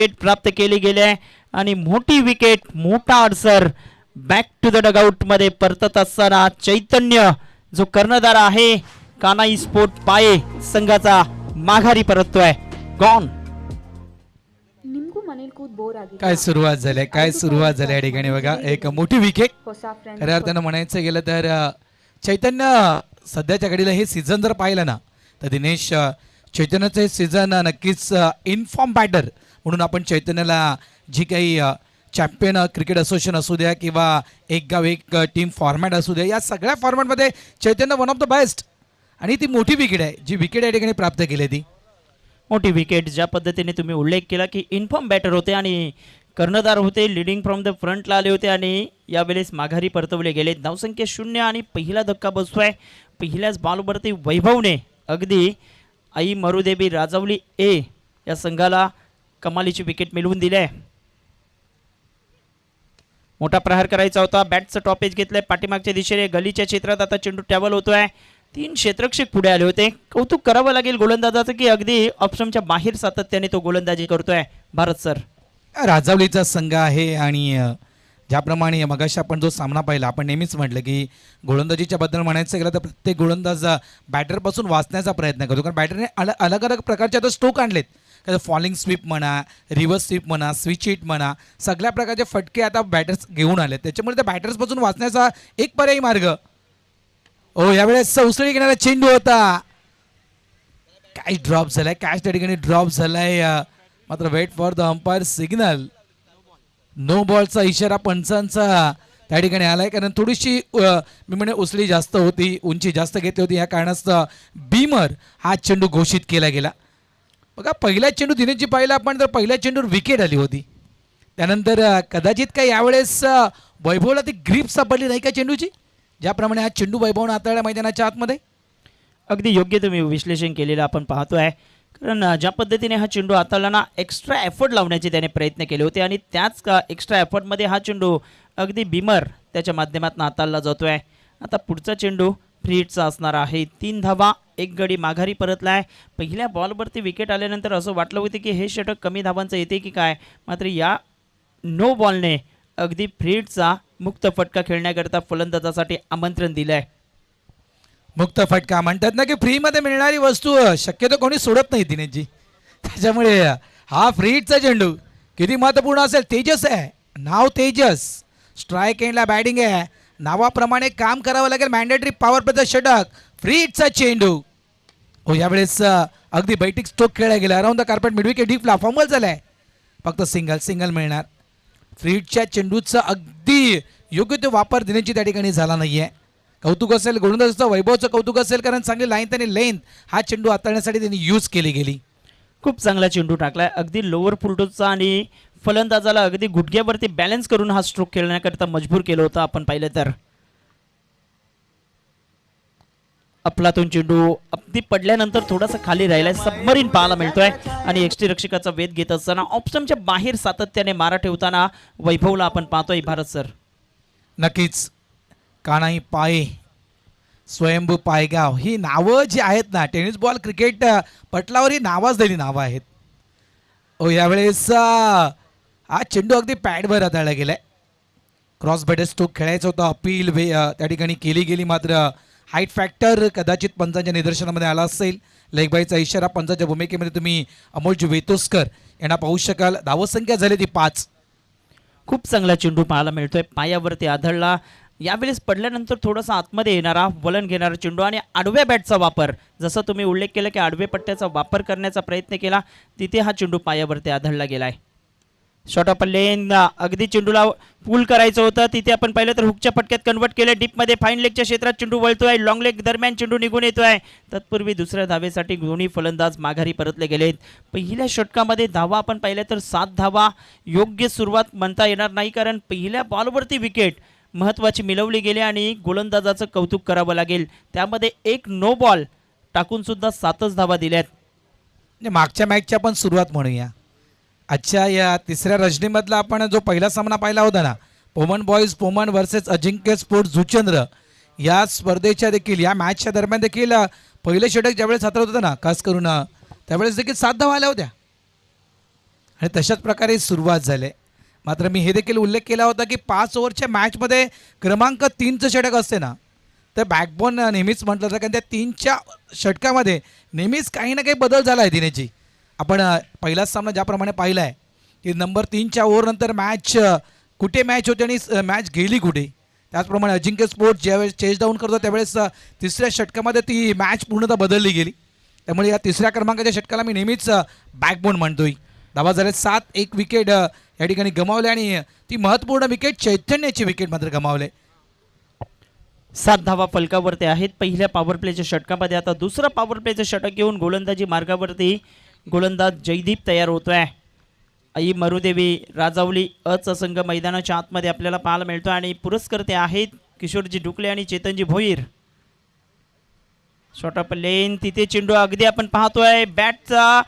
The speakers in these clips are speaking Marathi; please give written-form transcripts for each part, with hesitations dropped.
विकेट प्राप्त केली गेली आहे आणि मोठी विकेट, मोठा अडसर बॅक टू द डगआउट मध्ये परतत असताना चैतन्य जो कर्णधार आहे कानाई स्पोर्ट पाये संघाचा माघारी परततोय. गॉन. काय सुरुवात झाली, काय सुरुवात झाली या ठिकाणी बघा. एक मोठी विकेट. खऱ्या अर्थानं म्हणायचं गेलं तर चैतन्य सध्याच्या घडीला हे सीझन जर पाहिलं ना तर दिनेश चैतन्याचं हे सीझन नक्कीच इनफॉर्म बॅटर म्हणून आपण चैतन्याला जी काही चॅम्पियन क्रिकेट असोसिएशन असू द्या किंवा एक गाव एक टीम फॉर्मॅट असू द्या, या सगळ्या फॉर्मॅटमध्ये चैतन्य वन ऑफ द बेस्ट. आणि ती मोठी विकेट आहे जी विकेट या ठिकाणी प्राप्त केली. ती मोठी विकेट ज्या पद्धतीने तुम्ही उल्लेख केला की इन्फॉर्म बॅटर होते आणि कर्णधार होते, लिडिंग फ्रॉम द फ्रंटला आले होते आणि यावेळेस माघारी परतवले गेले. धावसंख्या 0 आणि पहिला धक्का बसतोय. पहिल्याच बॉलवरती वैभवने अगदी आई मरुदेवी राजावली ए या संघाला कमालीची विकेट मिळवून दिली आहे. मोठा प्रहार करायचा होता. बॅटचं टॉपेज घेतलंय पाठीमागच्या दिशेने. गलीच्या क्षेत्रात आता चेंडू ट्रॅव्हल होतोय. 3 क्षेत्ररक्षक पुढे आले होते. कौतुक करावं लागेल गोलंदाजाचं की अगदी ऑप्शनच्या बाहेर सातत्याने तो गोलंदाजी करतोय भारत सर. राजावलीचा संघ आहे आणि ज्याप्रमाणे मगाशी आपण जो सामना पाहिला, आपण नेहमीच म्हटलं की गोलंदाजीच्या बद्दल म्हणायचं गेलं तर प्रत्येक गोलंदाज बॅटरपासून वाचण्याचा प्रयत्न करतो. कारण बॅटरने अलग अलग प्रकारचे आता स्ट्रोक आणलेत. काय फॉलिंग स्वीप म्हणा, रिव्हर्स स्वीप म्हणा, स्विच हिट म्हणा, सगळ्या प्रकारचे फटके आता बॅटर्स घेऊन आले. त्याच्यामुळे त्या बॅटर्सपासून वाचण्याचा एक पर्यायी मार्ग. ओ यावेळेस उसळी घेणारा चेंडू होता. कॅच ड्रॉप झालाय, कॅच त्या ठिकाणी ड्रॉप झालाय. मात्र wait for the umpire signal. No बॉलचा इशारा पंचांचा त्या ठिकाणी आलाय. कारण थोडीशी मी म्हणे उसळी जास्त होती, उंची जास्त घेतली होती, या कारणास्तव बीमर हा चेंडू घोषित केला गेला. बघा पहिला चेंडू दिनेशजी पाहिला आपण तर पहिल्या चेंडूवर विकेट आली होती. त्यानंतर कदाचित काय यावेळेस वैभवला ती ग्रीप सापडली नाही का चेंडूची, ज्याप्रमाणे हा चेंडू वैभवनं हाताळला मैदानाच्या आतमध्ये. अगदी योग्य तुम्ही विश्लेषण केलेलं आपण पाहतोय. कारण ज्या पद्धतीने हा चेंडू हाताळला ना, एक्स्ट्रा एफर्ट लावण्याचे त्याने प्रयत्न केले होते आणि त्याच एक्स्ट्रा एफर्टमध्ये हा चेंडू अगदी बीमर त्याच्या माध्यमातून हाताळला जातोय. आता पुढचा चेंडू फ्री हिटचा असणार आहे. 3 धावा, 1 गडी माघारी परतलाय. पहिल्या बॉलवरती विकेट आल्यानंतर असं वाटलं होतं की हे षटक कमी धावांचं येते की काय, मात्र या नो बॉलने अगदी फ्री हिटचा मुक्त फटका खेळण्याकरता फलंदाजासाठी आमंत्रण दिलं आहे. मुक्त फटका म्हणतात ना की फ्रीमध्ये मिळणारी वस्तू शक्यतो कोणी सोडत नाही दिनेशजी. त्याच्यामुळे हा फ्री हिटचा चेंडू किती महत्त्वपूर्ण असेल. तेजस आहे नाव, तेजस स्ट्राईक एंडला बॅटिंग आहे. नावाप्रमाणे काम करावं लागेल. मॅन्डेटरी पॉवर प्लेचा षटक, फ्री हिटचा चेंडू. हो यावेळेस अगदी बैठक स्ट्रोक खेळला गेला. अराउंड द कार्पेट मिडविकेट डीपला फॉर्मल झालाय. फक्त सिंगल मिळणार. फ्री हिटच्या चेंडूचा अगदी योग्य तो वापर दिनेशजी त्या ठिकाणी झाला नाहीये. कौतुक असेल गोलंदाजाचं, वैभवचं कौतुक असेल कारण चांगली लाईन त्याने लेंथ हा चेंडू हाताळण्यासाठी त्यांनी यूज केली गेली. खूप चांगला चेंडू टाकलाय अगदी लोअर फुलटोचा आणि फलंदाजाला अगदी गुडघ्यावरती बॅलन्स करून हा स्ट्रोक खेळण्याकरता मजबूर केलं होतं आपण पाहिलं तर. अफलातून चेंडू अगदी पडल्यानंतर थोडासा खाली राहिलाय. सबमरीन पाहायला मिळतोय आणि एक्स्ट्री रक्षकाचा वेध घेत असताना ऑप्शनच्या बाहेर सातत्याने मारा ठेवताना वैभवला आपण पाहतोय भारत सर. नक्कीच कानाई पाये, स्वयंभू पायगाव ही नावं जी आहेत ना टेनिस बॉल क्रिकेट पटलावर ही नावं असलेली नावं आहेत. ओ यावेळेस हा चेंडू अगदी पॅडवर हाताळला गेलाय. क्रॉस बॅटर स्ट्रोक खेळायचा होता. अपील त्या ठिकाणी केली गेली. मात्र हाईट फॅक्टर कदाचित पंचांच्या निदर्शनामध्ये आला असेल. लेगबाईचा इशारा पंचांच्या भूमिकेमध्ये तुम्ही अमोलजी वेतोस्कर यांना पाहू शकाल. धावसंख्या झाली ती 5. खूप चांगला चेंडू पाहायला मिळतोय. पायावरती आदळला. यावेळेस पडल्यानंतर थोडासा आतमध्ये येणारा वलन घेणारा चेंडू आणि आडव्या बॅटचा वापर, जसं तुम्ही उल्लेख केला की आडवे पट्ट्याचा वापर करण्याचा प्रयत्न केला, तिथे हा चेंडू पायावरती आदळला गेलाय. शॉर्ट ऑफ लेन अगदी चेंडूला पूल करायचं होतं. तिथे आपण पाहिलं तर हुकच्या फटक्यात कन्वर्ट केलं. डीपमध्ये फाईन लेगच्या क्षेत्रात चेंडू वळतोय. लॉंग लेग दरम्यान चेंडू निघून येतोय. तत्पूर्वी दुसऱ्या धावेसाठी दोन्ही फलंदाज माघारी परतले गेलेत. पहिल्या षटकामध्ये धावा आपण पाहिल्या तर 7 धावा. योग्य सुरुवात म्हणता येणार नाही कारण पहिल्या बॉलवरती विकेट महत्त्वाची मिळवली गेली आणि गोलंदाजाचं कौतुक करावं लागेल. त्यामध्ये 1 नो बॉल टाकून सुद्धा 7च धावा दिल्यात. मागच्या मॅचची आपण सुरुवात म्हणूया. आजच्या या तिसऱ्या रजनीमधला आपण जो पहिला सामना पाहिला होता ना, पोमन बॉईज पोमन वर्सेस अजिंक्य स्पोर्ट्स जुचंद्र, या स्पर्धेच्या देखील या मॅचच्या दरम्यान देखील पहिले षटक ज्यावेळेस हाताळत होतं ना खास करून त्यावेळेस देखील 7 धावा आल्या होत्या. आणि तशाच प्रकारे सुरुवात झाली. मात्र मी हे देखील उल्लेख केला होता की 5 ओव्हरच्या मॅचमध्ये क्रमांक 3चं षटक असते ना, तर बॅकबोन नेहमीच म्हटलं जातं, कारण त्या 3च्या षटकामध्ये नेहमीच काही ना काही बदल झाला आहे दिनेशजी. आपण पहिलाच सामना ज्याप्रमाणे पाहिला आहे की नंबर 3च्या ओव्हरनंतर मॅच कुठे मॅच होते आणि मॅच गेली कुठे. त्याचप्रमाणे अजिंक्य स्पोर्ट्स ज्यावेळेस चेस डाऊन करतो त्यावेळेस तिसऱ्या षटकामध्ये ती मॅच पूर्णतः बदलली गेली. त्यामुळे या तिसऱ्या क्रमांकाच्या षटकाला मी नेहमीच बॅकबोन म्हणतोय. धावा झाले 7, 1 विकेट या ठिकाणी गमावले आणि ती महत्त्वपूर्ण विकेट चैतन्याची विकेट मात्र गमावले. 7 धावा फलकावरती आहेत पहिल्या पॉवर प्लेच्या षटकामध्ये. आता दुसरा पॉवर प्लेचं षटक घेऊन गोलंदाजी मार्गावरती गोलंदाज जयदीप तयार होतोय. आई मरुदेवी राजावली अचा संघ मैदानाच्या आतमध्ये आपल्याला पाहायला मिळतो आणि पुरस्कर्ते आहेत किशोरजी डुकले आणि चेतनजी भोईर. शॉर्ट ऑफ लेन, तिथे चेंडू अगदी आपण पाहतोय बॅटचा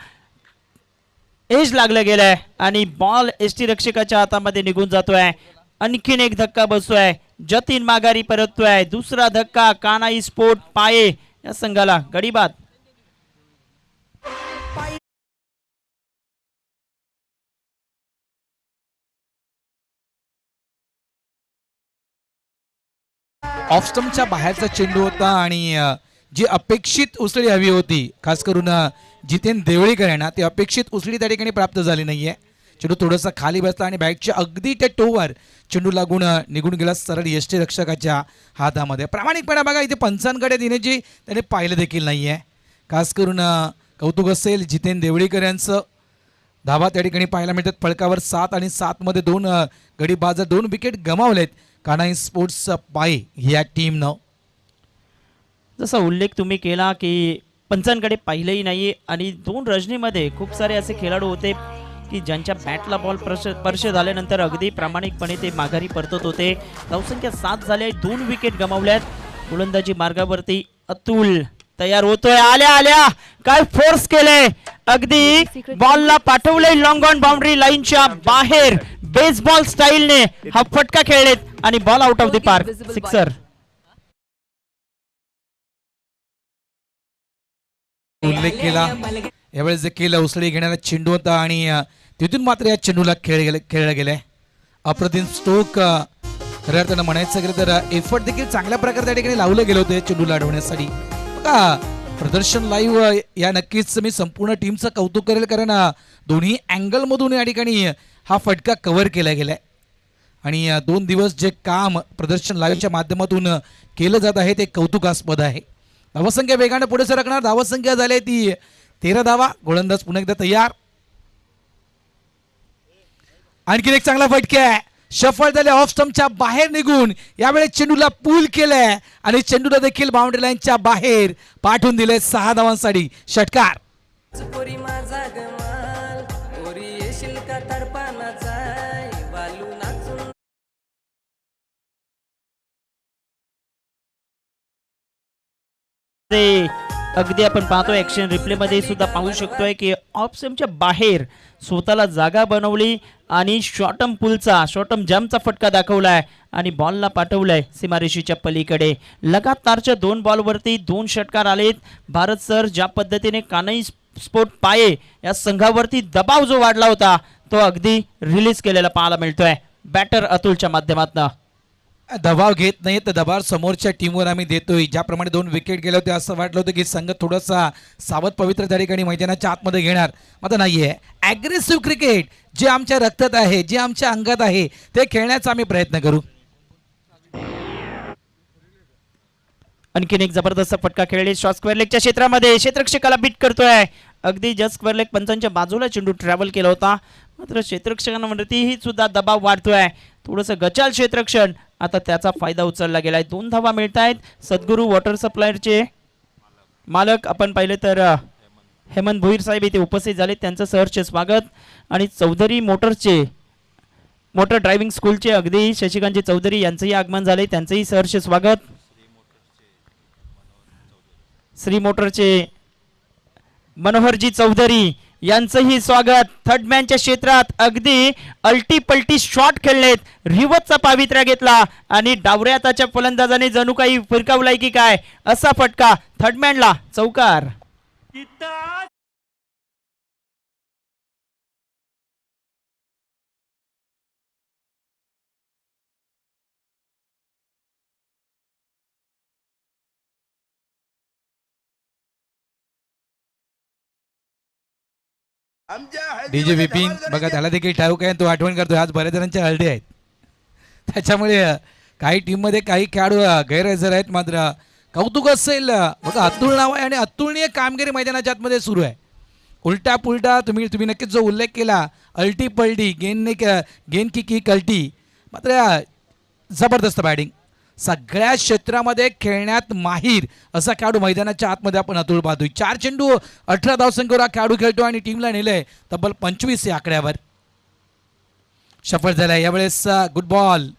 एज लागला गेलाय आणि बॉल एसटी रक्षकाच्या हातामध्ये निघून जातोय. आणखीन एक धक्का बसतोय, जतीन माघारी परततोय. दुसरा धक्का कानाई स्पोर्ट पाये या संघाला गडीबाद. ऑफ स्टंपच्या बाहेरचा चेंडू होता आणि जी अपेक्षित उसळी हवी होती खास करून जितेन देवळीकर यांना, ती अपेक्षित उसळी त्या ठिकाणी प्राप्त झाली नाही आहे. चेंडू थोडासा खाली बसला आणि बॅटच्या अगदी त्या टोवर चेंडू लागून निघून गेला सरळ यष्टी रक्षकाच्या हातामध्ये. प्रामाणिकपणे बघा इथे पंचांकडे दिनेशजी त्याने पाहिलं देखील नाही आहे. खास करून कौतुक असेल जितेन देवळीकर यांचं. धावा त्या ठिकाणी पाहायला मिळतात फलकावर 7 आणि 7 मध्ये 2 गडीबाज 2 विकेट गमावलेत कानाई स्पोर्ट्स पाय या टीमनं. जसा उल्लेख तुम्ही केला की पंचांकडे पाहिलंही नाही आणि 2 रजनीमध्ये खूप सारे असे खेळाडू होते की ज्यांच्या बॅटला बॉल स्पर्श झाल्यानंतर अगदी प्रामाणिकपणे ते माघारी परतत होते. धावसंख्या 7 झाले, 2 विकेट गमावल्यात. गोलंदाजी मार्गावरती अतुल तयार होतोय. आल्या काय फोर्स केलंय, अगदी बॉलला पाठवलंय लॉंग ऑन बाउंड्री लाईनच्या बाहेर. बेसबॉल स्टाईलने हा फटका खेळलेत आणि ball out of the park, sixer. उल्लेख केला यावेळेस देखील उसळी घेणारा चेंडू होता आणि तिथून मात्र या चेंडूला खेळला गेलाय. अप्रतिम स्ट्रोक. खऱ्या अर्थानं म्हणायचं गेलं तर एफर्ट देखील चांगल्या प्रकारे त्या ठिकाणी लावलं गेलं होतं चेंडूला अडवण्यासाठी. बघा प्रदर्शन लाईव्ह या नक्कीच मी संपूर्ण टीमचं कौतुक करेल, कारण दोन्ही अँगलमधून या ठिकाणी हा फटका कव्हर केला गेलाय आणि 2 दिवस जे काम प्रदर्शन लाईव्हच्या माध्यमातून केलं जात आहे ते कौतुकास्पद आहे. धावसंख्या वेगाने पुढे सरकणार. धावसंख्या झाली ती 13 धावा. गोलंदाज पुन्हा एकदा तयार. आणखीन एक चांगला फटका आहे, सफल झाले ऑफ स्टंपच्या बाहेर निघून. यावेळेस चेंडूला पूल केलंय आणि चेंडूला देखील बाउंड्री लाईनच्या बाहेर पाठवून दिले 6 धावांसाठी. षटकार. अगदी आपण पाहतोय ऍक्शन रिप्ले मध्ये सुद्धा पाहू शकतोय की ऑफ स्टंपच्या बाहेर स्वतःला जागा बनवली आणि शॉर्टम पुलचा शॉर्टम जम्पचा फटका दाखवलाय आणि बॉलला पाठवलाय सीमारेषेच्या पलीकडे. लगातारच्या 2 बॉलवरती 2 षटकार आलेत. भारत सर ज्या पद्धतीने कानाई स्पोर्ट पाये या संघावरती दबाव जो वाढला होता तो अगदी रिलीज केलेला पाहायला मिळतोय बॅटर अतुलच्या माध्यमातून. दबाव घेत नाही तर दबाव समोरच्या टीमवर आम्ही देतोय. ज्याप्रमाणे 2 विकेट गेले होते असं वाटलं होतं की संघ थोडासा सावध पवित्र त्या ठिकाणी मैदानाच्या आतमध्ये घेणार, मात्र नाहीये. ॲग्रेसिव्ह क्रिकेट जे आमच्या रक्तात आहे, जे आमच्या अंगात आहे ते खेळण्याचा आम्ही प्रयत्न करू. आणखीन एक जबरदस्त फटका खेळले शॉर्ट स्क्वेअर लेगच्या क्षेत्रामध्ये. क्षेत्ररक्षकाला बीट करतोय. अगदी जस्ट स्क्वेअर लेग पंचांच्या बाजूला चेंडू ट्रॅव्हल केला होता, मात्र क्षेत्ररक्षकांवरतीही सुद्धा दबाव वाढतोय. थोडंसं गचाल क्षेत्ररक्षण, आता त्याचा फायदा उचलला गेलाय. 2 धावा मिळत आहेत. सद्गुरू वॉटर सप्लायरचे मालक आपण पाहिले तर हेमंत भोईर साहेब इथे उपस्थित झाले, त्यांचं सहर्ष स्वागत. आणि चौधरी मोटर ड्रायव्हिंग स्कूलचे अगदी शशिकांतजी चौधरी यांचंही आगमन झाले, त्यांचंही सहर्ष स्वागत. श्री मोटरचे मनोहरजी चौधरी यांचंही स्वागत. थर्डमॅनच्या क्षेत्रात अगदी अल्टी पल्टी शॉट खेळलेत, रिव्हर्सचा पावित्र्य घेतला आणि डावऱ्या हाताच्या फलंदाजाने जणू काही फिरकावलाय की काय असा फटका थर्डमॅनला चौकार. डीजे विपिन बघा त्याला देखील ठाऊक आहे, तो आठवण करतो आज बऱ्याच जणांच्या हळदे आहेत. त्याच्यामुळे काही टीम मध्ये काही खेळाडू गैरहजर आहेत. मात्र कौतुक असेल बघा, अतुल नाव आहे आणि अतुलनीय कामगिरी मैदानाच्या आतमध्ये सुरू आहे. उलटा पुलटा तुम्ही नक्कीच जो उल्लेख केला, अल्टी पलटी गेन की कल्टी, मात्र जबरदस्त बॅटिंग, सगळ्या क्षेत्रामध्ये खेळण्यात माहीर असा खेळाडू मैदानाच्या आतमध्ये आपण अतुल पाहतोय. 4 चेंडू 18 धावसंख्येवर हा खेळाडू खेळतो आणि टीमला नेलंय तब्बल 25 या आकड्यावर. सफळ झालाय यावेळेस. गुड बॉल,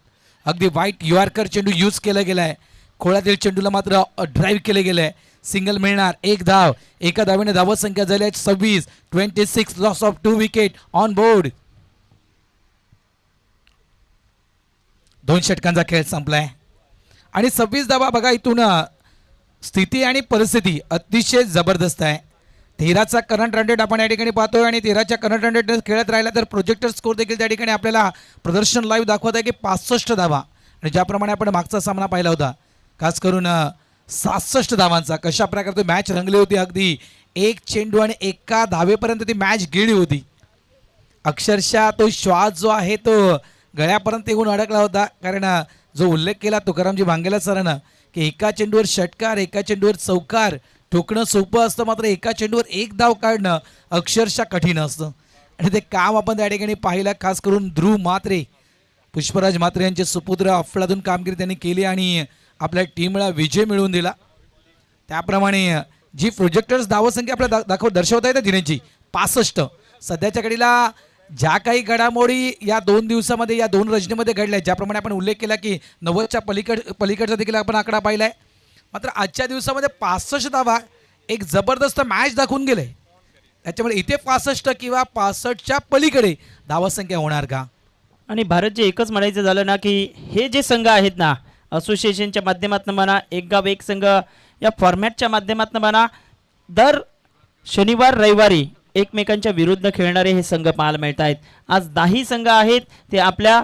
अगदी वाईट यॉर्कर चेंडू यूज केला गेलाय. खोळ्यातील चेंडूला मात्र ड्राईव्ह केले गेलंय. सिंगल मिळणार, 1 धाव. एका धावेने धावत संख्या झाली 26. 26 loss of 2 wicket on board. 2 षटकांचा खेळ संपलाय आणि 26 धावा. बघा इथून स्थिती आणि परिस्थिती अतिशय जबरदस्त आहे. 13चा करंट रन रेट आपण या ठिकाणी पाहतोय आणि 13च्या करंट रन रेट खेळत राहिला तर प्रोजेक्टर स्कोर देखील त्या ठिकाणी आपल्याला प्रदर्शन लाईव्ह दाखवत आहे की 65 धावा. आणि ज्याप्रमाणे आपण मागचा सामना पाहिला होता, खास करून 67 धावांचा, कशा प्रकारे मॅच रंगली होती. अगदी 1 चेंडू आणि 1 धावेपर्यंत ती मॅच गेली होती. अक्षरशः तो श्वास जो आहे तो गळ्यापर्यंत येऊन अडकला होता. कारण जो उल्लेख केला तुकारामजी भांगेला सरांना की एका चेंडूवर षटकार, एका चेंडूवर चौकार ठोकणं सोपं असतं, मात्र एका चेंडूवर 1 धाव काढणं अक्षरशः कठीण असतं. आणि ते काम आपण त्या ठिकाणी पाहिलं. खास करून ध्रुव म्हात्रे, पुष्पराज म्हात्रे यांचे सुपुत्र, अफलातून कामगिरी त्यांनी केली आणि आपल्या टीमला विजय मिळवून दिला. त्याप्रमाणे जी प्रोजेक्टर्स धावसंख्या आपल्याला दर्शवता येते दिनेशजी 65. सध्याच्या घडीला ज्या काही घडामोडी या 2 दिवसामध्ये, या 2 रजनीमध्ये घडल्या, ज्याप्रमाणे आपण उल्लेख केला की 90च्या पलीकडचा देखील आपण आकडा पाहिलाय, मात्र आजच्या दिवसामध्ये 65 धावा एक जबरदस्त मॅच दाखवून गेले. त्याच्यामुळे इथे 65 किंवा 65च्या पलीकडे धावसंख्या होणार का? आणि भारतचे एकच म्हणायचं झालं ना की हे जे संघ आहेत ना, असोसिएशनच्या माध्यमातून म्हणा, एक गाव एक संघ या फॉर्मॅटच्या माध्यमातून म्हणा, दर शनिवार रविवारी एकमेकांच्या विरुद्ध खेळणारे हे संघ पाहायला मिळत आहेत. आज 10 संघ आहेत ते आपल्या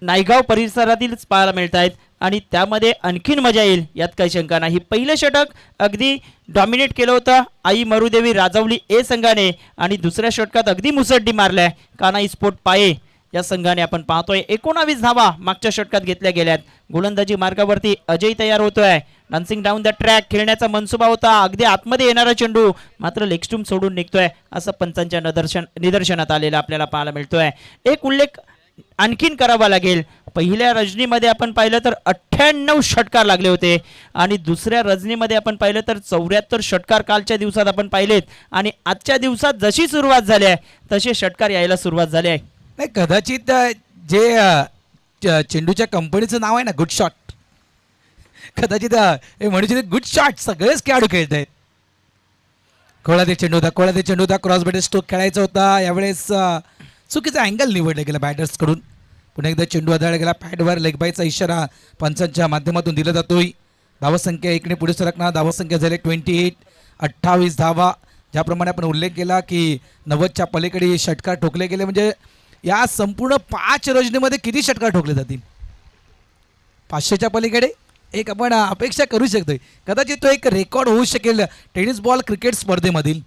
नायगाव परिसरातीलच पाहायला मिळत आहेत आणि त्यामध्ये आणखीन मजा येईल यात काही शंका नाही. पहिलं षटक अगदी डॉमिनेट केलं होतं आई मरुदेवी राजवली ए संघाने आणि दुसऱ्या षटकात अगदी मुसड्डी मारल्या कानाई स्पोर्ट पाये या संघाने. आपण पाहतोय 19 धावा मागच्या षटकात घेतल्या गेल्यात. गोलंदाजी मार्गावरती अजय तयार होतोय. डान्सिंग डाऊन द ट्रॅक खेळण्याचा मनसुबा होता. अगदी आतमध्ये येणारा चेंडू मात्र लेगस्टूम सोडून निघतोय असं पंचांच्या निदर्शनात आलेला आपल्याला पाहायला मिळतोय. एक उल्लेख आणखीन करावा लागेल. पहिल्या रजनीमध्ये आपण पाहिलं तर 98 षटकार लागले होते आणि दुसऱ्या रजनीमध्ये आपण पाहिलं तर 74 षटकार कालच्या दिवसात आपण पाहिलेत आणि आजच्या दिवसात जशी सुरुवात झाली आहे तसे षटकार यायला सुरुवात झाली आहे. नाही, कदाचित जे चेंडूच्या कंपनीचं नाव आहे ना गुड शॉट, कदाचित हे म्हणजे गुड शॉट सगळेच खेळाडू खेळत आहेत. खोळा चेंडू होता क्रॉस बॅटर स्ट्रोक खेळायचा होता. यावेळेस चुकीचा अँगल निवडला गेला बॅटर्सकडून. पुन्हा एकदा चेंडू आदळला गेला पॅडवर. लेगबायचा इशारा पंचांच्या माध्यमातून दिला जातोय. धावसंख्या एकने पुढे सरकणार. धावसंख्या झाली 28. 28 धावा. ज्याप्रमाणे आपण उल्लेख केला की 90च्या पलीकडे षटकार ठोकले गेले, म्हणजे या संपूर्ण 5 रजनीमध्ये किती षटकार ठोकले जातील? 500च्या पलीकडे एक आपण अपेक्षा करू शकतोय. कदाचित तो एक रेकॉर्ड होऊ शकेल टेनिस बॉल क्रिकेट स्पर्धेमधील.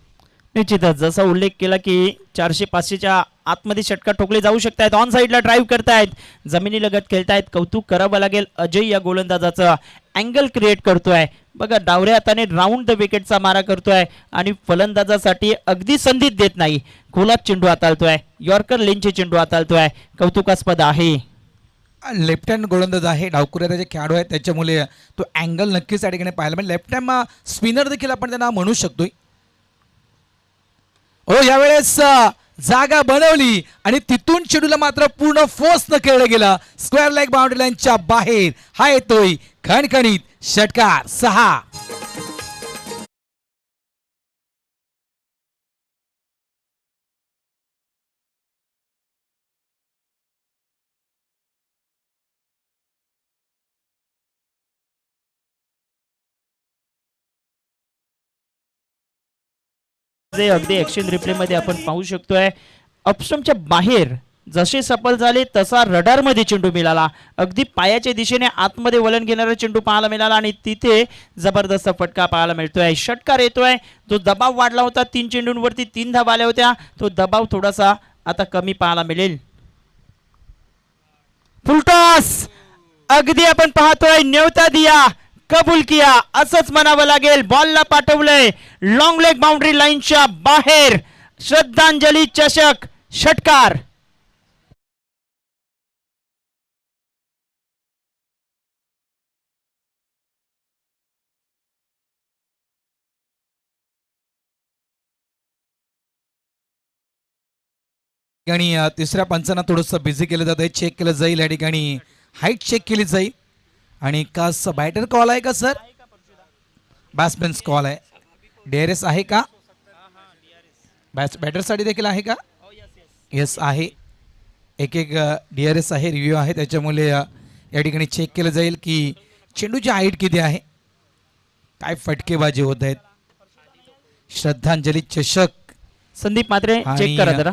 निश्चितच जसा उल्लेख केला की 400-500च्या आतमध्ये षटकार ठोकले जाऊ शकतात. ऑन साईडला ड्राईव्ह करतायत, जमिनी लगत खेळतायत. कौतुक करावं लागेल अजय या गोलंदाजाचं. अँगल क्रिएट करतोय बघा, डावऱ्या हाताने राऊंड द विकेटचा मारा करतोय आणि फलंदाजासाठी अगदी संधीच देत नाही. खोलात चेंडू हाताळतोय, यॉर्कर लेनचे चेंडू हाताळतोय. कौतुकास्पद आहे. लेफ्ट हँड गोलंदाज आहे, डावकुऱ्या त्याचे खेळाडू आहेत, त्याच्यामुळे तो अँगल नक्कीच त्या ठिकाणी पाहायला म्हणजे लेफ्ट हँड स्पिनर देखील आपण त्यांना म्हणू शकतोय. हो, यावेळेस जागा बनवली आणि तिथून चेंडूला मात्र पूर्ण फोर्स न खेळलं गेलं. स्क्वेअर लेग बाउंड्री लाईनच्या बाहेर. हा येतोय खणखणीत षटकार 6. जे अगदी ॲक्शन रिप्ले मध्ये आपण पाहू शकतोय. अपस्टम्पच्या बाहेर जसे सफल झाले तसा रडार मध्ये चेंडू मिळाला. अगदी पायाच्या दिशेने आतमध्ये वलन घेणारा चेंडू पाहायला मिळाला आणि तिथे जबरदस्त फटका पाहायला मिळतोय. षटकार येतोय. जो दबाव वाढला होता 3 चेंडूंवरती 3 धावा आल्या होत्या, तो दबाव थोडासा आता कमी पाहायला मिळेल. फुलटॉस अगदी आपण पाहतोय. न्योता दिया कबूल किया असंच म्हणावं लागेल. बॉलला पाठवलंय लॉंग लेग बाउंड्री लाईनच्या बाहेर. श्रद्धांजली चषक षटकार. आणि तिसऱ्या पंचांना थोडंसं बिझी केलं जात आहे. चेक केलं जाईल या ठिकाणी. हाईट चेक केली जाईल. आणि का बॅटर कॉल आहे का सर? बॅट्समॅन्स कॉल आहे. DRS आहे का? बॅटरसाठी देखील आहे का? येस आहे. एक DRS आहे, रिव्ह्यू आहे. त्याच्यामुळे या ठिकाणी चेक केलं जाईल की चेंडूची हाईट किती आहे, काय फटकेबाजी होत आहेत. श्रद्धांजली चषक. संदीप मात्रे आणि चेक करा जरा.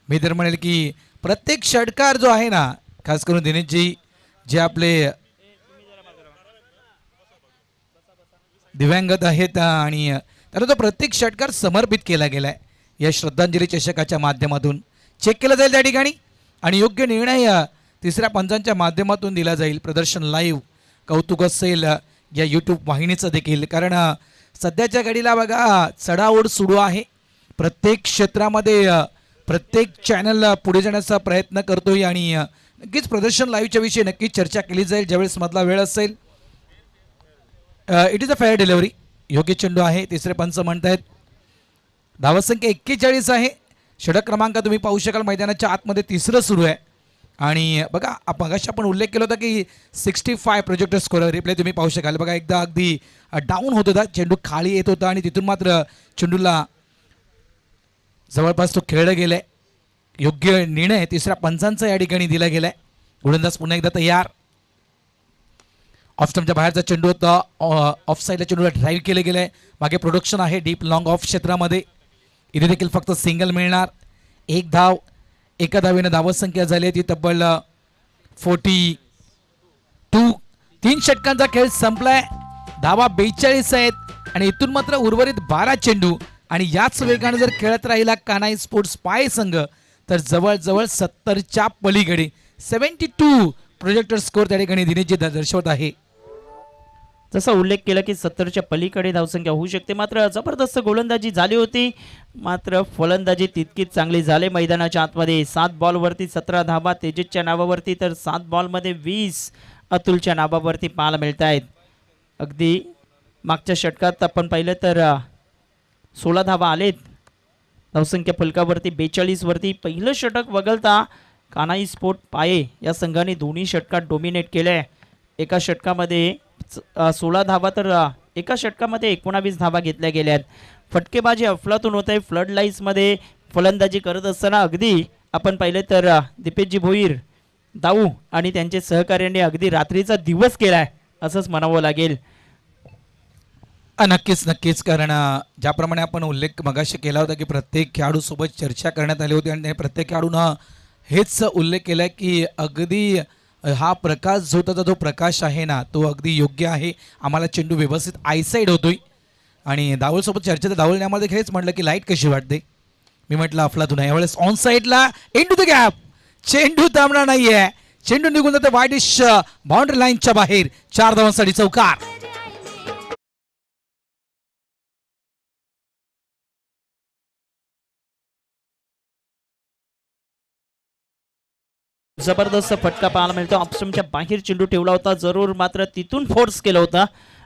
मी तर म्हणेल की प्रत्येक षटकार जो आहे ना, खास करून दिनेशजी जे आपले दिव्यांगत आहेत आणि त्यांना तो प्रत्येक षटकार समर्पित केला गेलाय या श्रद्धांजली चषकाच्या माध्यमातून. चेक केलं जाईल त्या ठिकाणी आणि योग्य निर्णय तिसऱ्या पंचांच्या माध्यमातून दिला जाईल. प्रदर्शन लाईव्ह कौतुक असेल या यूट्यूब वाहिनीचं देखील, कारण सध्याच्या घडीला बघा चढाओढ सुरू आहे. प्रत्येक क्षेत्रामध्ये प्रत्येक चॅनल पुढे जाण्याचा प्रयत्न करतोय आणि नक्कीच प्रदर्शन लाईव्हच्या विषयी नक्कीच चर्चा केली जाईल ज्यावेळेस मधला वेळ असेल. It is a fair delivery. योग्य चेंडू आहे. तिसरे पंच म्हणतायत. धावसंख्या 41 आहे. षटक क्रमांक तुम्ही पाहू शकाल मैदानाच्या आतमध्ये तिसरं सुरू आहे. आणि बघा आपण उल्लेख केला होता की 65 प्रोजेक्टर स्कोर रिप्ले तुम्ही पाहू शकाल. बघा एकदा अगदी डाऊन होत होता, चेंडू खाली येत होता आणि तिथून मात्र चेंडूला जवळपास तो खेळला गेलाय. योग्य निर्णय तिसऱ्या पंचांचा या ठिकाणी दिला गेलाय. गोलंदाज पुन्हा एकदा तयार. ऑफ स्टंपच्या बाहेरचा चेंडू होता. ऑफ साईडला चेंडूला ड्राईव्ह केले गेले. मागे प्रोडक्शन आहे डीप लॉंग ऑफ क्षेत्रामध्ये. इथे देखील फक्त सिंगल मिळणार. एक धाव. एका धावेनं धावसंख्या झाली ती तब्बल 42. 3 षटकांचा खेळ संपलाय. धावा 42 आहेत आणि इथून मात्र उर्वरित 12 चेंडू. आणि याच वेगाने जर खेळत राहिला कानाई स्पोर्ट्स पाय संघ तर जवळजवळ 70च्या पलीकडे 72 प्रोजेक्टर स्कोर त्या ठिकाणी दिनेशजी दर्शवत आहे. जसा उल्लेख केला की 70च्या पलीकडे धावसंख्या होऊ शकते. मात्र जबरदस्त गोलंदाजी झाली होती. मात्र फलंदाजी तितकीच चांगली झाली. मैदानाच्या आतमध्ये 7 बॉलवरती 17 धावा तेजसच्या नावावरती, तर 7 बॉलमध्ये 20 अतुलच्या नावावरती पाहायला मिळत आहेत. अगदी मागच्या षटकात आपण पाहिलं तर 16 धावा आलेत. धावसंख्या फलकावरती 42 वरती. पहिलं षटक वगळता कानाई स्पोर्ट पाये या संघाने दोन्ही षटकात डोमिनेट केलंय. एका षटकामध्ये 16 धावा तर एका षटकामध्ये 19 धावा घेतल्या गेल्या आहेत. फटकेबाजी अफलातून होत आहे. फ्लड लाईन्समध्ये फलंदाजी करत असताना अगदी आपण पाहिलं तर दीपेशजी भोईर, दाऊ आणि त्यांचे सहकार्याने अगदी रात्रीचा दिवस केलाय असंच म्हणावं लागेल. नक्कीच नक्कीच, कारण ज्याप्रमाणे आपण उल्लेख मगाशी केला होता की प्रत्येक खेळाडूसोबत चर्चा करण्यात आली होती आणि प्रत्येक खेळाडूनं हेच उल्लेख केला की अगदी हा प्रकाश जो होता जो प्रकाश आहे ना तो अगदी योग्य आहे. आम्हाला चेंडू व्यवस्थित आयसाईड होतोय. आणि धावलसोबत चर्चेत धावल यामध्ये हेच म्हटलं की लाईट कशी वाटते. मी म्हटलं अफलातून आहे. यावेळेस ऑन साईडला इनटू द गॅप. चेंडू थांबणार नाहीये. चेंडू निघून जाते वाईडिश बाउंड्री लाईनच्या बाहेर. 4 धावांसाठी चौकार. जबरदस्त फटका पाहायला मिळतो. ऑप्शनच्या बाहेर चेंडू ठेवला होता जरूर, मात्र तिथून फोर्स केला होता.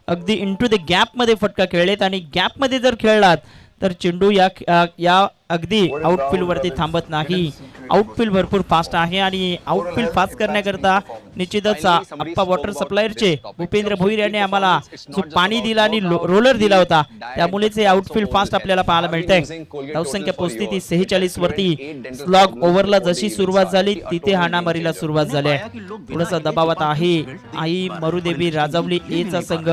अगदी इनटू द गॅप मध्ये फटका खेळलेत आणि गॅप मध्ये जर खेळलात तर चेंडू या अगदी आउटफील्ड वरती थांबत नाही. आउटफील्ड भरपूर फास्ट आहे आणि आउटफील्ड फास्ट करण्याकरता निश्चितच आप्पा वॉटर सप्लायरचे भूपेंद्र भोईर यांनी आम्हाला जो पाणी दिला आणि रोलर दिला होता त्यामुळेच हे आउटफील्ड फास्ट आपल्याला पाहायला मिळतंय. धावसंख्या पोहोचली ती 46 वरती. स्लॉग ओव्हरला जशी सुरुवात झाली तिथे हाणामारीला सुरुवात झाली आहे. थोडासा दबावात आहे. आई मरुदेवी राजावली एचा संघ.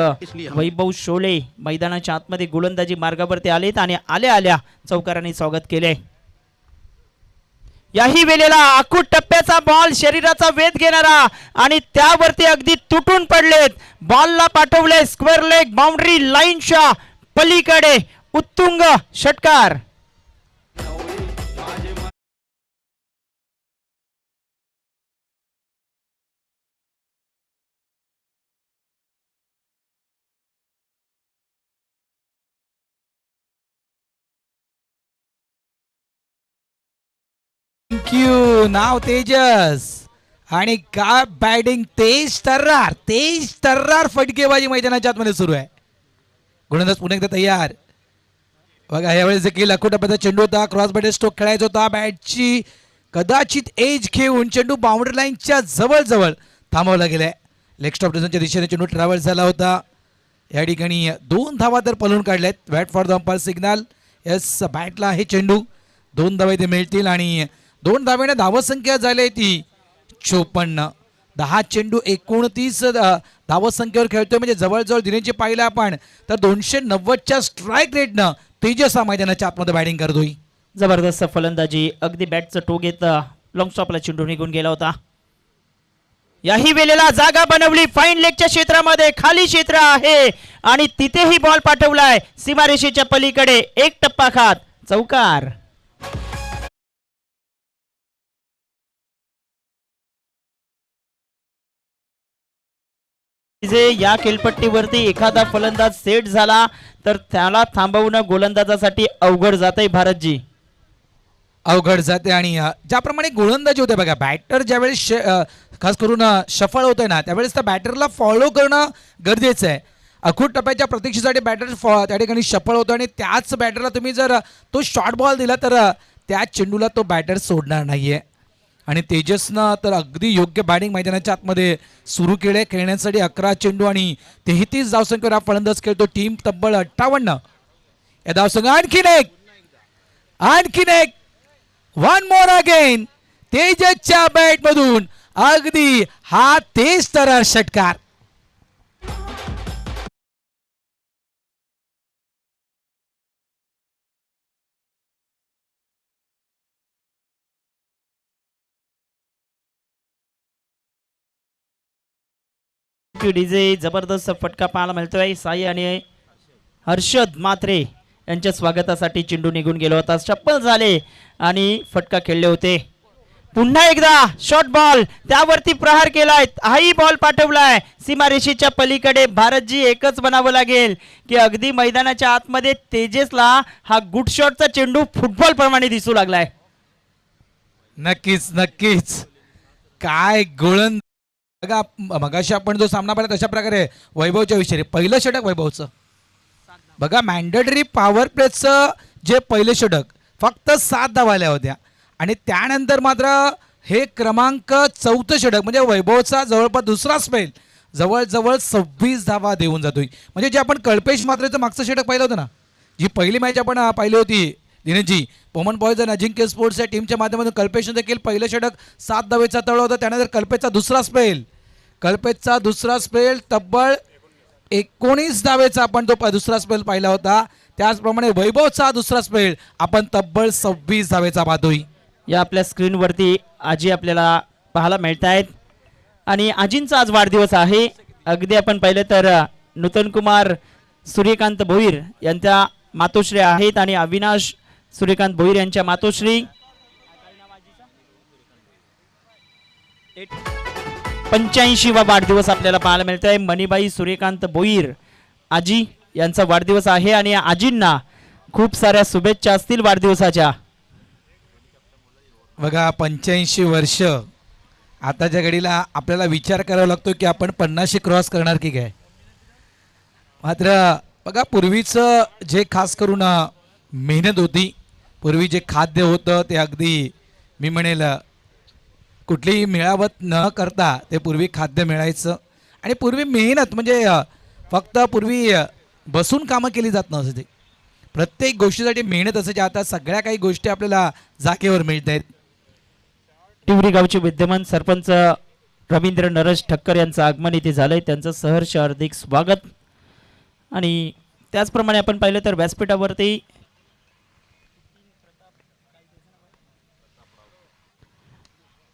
वैभव शोले मैदानाच्या आतमध्ये गोलंदाजी मार्गावरती आलेत आणि आल्या चौकारांनी स्वागत केले. याही वेळेला आखूड टप्प्याचा बॉल शरीराचा वेध घेणारा आणि त्यावरती अगदी तुटून पडलेत. बॉलला पाठवले स्क्वेअर लेग बाउंड्री लाईनच्या पलीकडे उत्तुंग षटकार. थँक्यू. नाव तेजस आणि का बॅटिंग तेज तर्रार फटकेबाजी मैदानाच्या आतमध्ये सुरू आहे. गोलंदाज पुन्हा एकदा तयार. बघा यावेळेस देखील आखूड टप्प्याचा चेंडू होता. क्रॉस बॅट स्ट्रोक खेळायचा होता. बॅटची कदाचित एज घेऊन चेंडू बाउंड्री लाईनच्या जवळ थांबवला गेलाय. लेग स्टॉप डिझाईनच्या दिशेने चेंडू ट्रॅव्हल्स झाला होता. या ठिकाणी 2 धावा तर पळून काढल्यात. Bat for the umpire signal. Yes बॅटला आहे चेंडू. 2 धावा इथे मिळतील आणि 2 धावेने धावसंख्या झाली ती 54. 10 चेंडू 29 धावसंख्येवर खेळतोय म्हणजे जवळजवळ दिनेशची पाहिलं आपण तर 290च्या स्ट्राईक रेटनं तेजस हा मैदानाच्या आतमध्ये बॅटिंग करतोय. जबरदस्त फलंदाजी. अगदी बॅटचं टो घेत लॉंग स्टॉपला चेंडू निघून गेला होता. याही वेळेला जागा बनवली फाईन लेगच्या क्षेत्रामध्ये. खाली क्षेत्र आहे आणि तिथेही बॉल पाठवलाय सीमारेषेच्या पलीकडे. एक टप्पा खात चौकार. जे या खेळपट्टीवरती एखादा फलंदाज सेट झाला तर त्याला थांबवणं गोलंदाजासाठी अवघड जातंय भारतजी. अवघड जाते आणि ज्याप्रमाणे गोलंदाजी होते बघा बॅटर ज्यावेळेस खास करून सफळ होतोय ना त्यावेळेस त्या बॅटरला फॉलो करणं गरजेचं आहे. आखूड टप्प्याच्या प्रतीक्षेसाठी बॅटर त्या ठिकाणी सफळ होतो आणि त्याच बॅटरला तुम्ही जर तो शॉर्ट बॉल दिला तर त्या चेंडूला तो बॅटर सोडणार नाहीये. आणि तेजसनं तर अगदी योग्य बॅटिंग मैदानाच्या आतमध्ये सुरू केले. खेळण्यासाठी 11 चेंडू आणि 33 धावसंख्येवर हा फलंदाज खेळतो. टीम तब्बल 58. या धावसंख्या आणखीन एक वन मोर अगेन. तेजसच्या बॅट मधून अगदी हा तेज तरार षटकार. डीजे जबरदस्त फटका पाहायला मिळतोय. साई आणि हर्षद मात्रे यांच्या स्वागतासाठी चेंडू निघून गेला होता. चप्पल झाले आणि फटका खेळले होते. पुन्हा एकदा शॉर्ट बॉल त्यावरती प्रहार केलाय. हाही बॉल पाठवलाय सीमारेषेच्या पलीकडे. भारतजी एकच बनावं लागेल की अगदी मैदानाच्या आतमध्ये तेजसला हा गुड शॉटचा चेंडू फुटबॉल प्रमाणे दिसू लागलाय. नक्कीच काय गोलंदाज बघा. मगाशी आपण जो सामना पाहिला तशा प्रकारे वैभवच्या विषयी पहिलं षटक वैभवचं बघा. मॅन्डेटरी पॉवर प्लेचं जे पहिले षटक फक्त 7 धावा आल्या होत्या आणि त्यानंतर मात्र हे क्रमांक 4थं षटक म्हणजे वैभवचा जवळपास दुसरा स्पेल जवळजवळ 26 धावा देऊन जातोय. म्हणजे जे आपण कल्पेश मात्रेचं मागचं षटक पाहिलं होतं ना, जी पहिली मॅच आपण पाहिली होती दिनेशजी पोमन बॉयज आणि अजिंक्य स्पोर्ट्स या टीमच्या माध्यमातून कल्पेशनं देखील पहिलं षटक 7 धावेचा तळ होता. त्यानंतर कल्पेशचा दुसरा स्पेल तब्बल 19 धावेचा आपण तो दुसरा स्पेल पाहिला होता. त्याचप्रमाणे वैभवचा दुसरा स्पेल आपण तब्बल 26 धावेचा पाहतोय. या आपल्या स्क्रीनवरती आजी आपल्याला पाहायला मिळत आहेत आणि आजींचा आज वाढदिवस आहे. अगदी आपण पाहिलं तर नूतन कुमार सूर्यकांत भोईर यांच्या मातोश्री आहेत आणि अविनाश सूर्यकांत भोईर यांच्या मातोश्री. 85वा वाढदिवस आपल्याला पाहायला मिळतोय. मणिबाई सूर्यकांत भोईर आजी यांचा वाढदिवस आहे आणि आजींना खूप साऱ्या शुभेच्छा असतील वाढदिवसाच्या. बघा 85 वर्ष आताच्या घडीला आपल्याला विचार करावा लागतो की आपण 50 क्रॉस करणार की काय. मात्र बघा पूर्वीचं जे खास करून मेहनत होती, पूर्वी जे खाद्य होतं ते अगदी मी म्हणेल कुठलीही मिळावत न करता ते पूर्वी खाद्य मिळायचं. आणि पूर्वी मेहनत म्हणजे फक्त पूर्वी बसून कामं केली जात नसते, प्रत्येक गोष्टीसाठी मेहनत असायची. आता सगळ्या काही गोष्टी आपल्याला जागेवर मिळत आहेत. तिवरी गावचे विद्यमान सरपंच रवींद्र नरेश ठक्कर यांचं आगमन इथे झालंय. त्यांचं सहर्ष हार्दिक स्वागत. आणि त्याचप्रमाणे आपण पाहिलं तर व्यासपीठावरती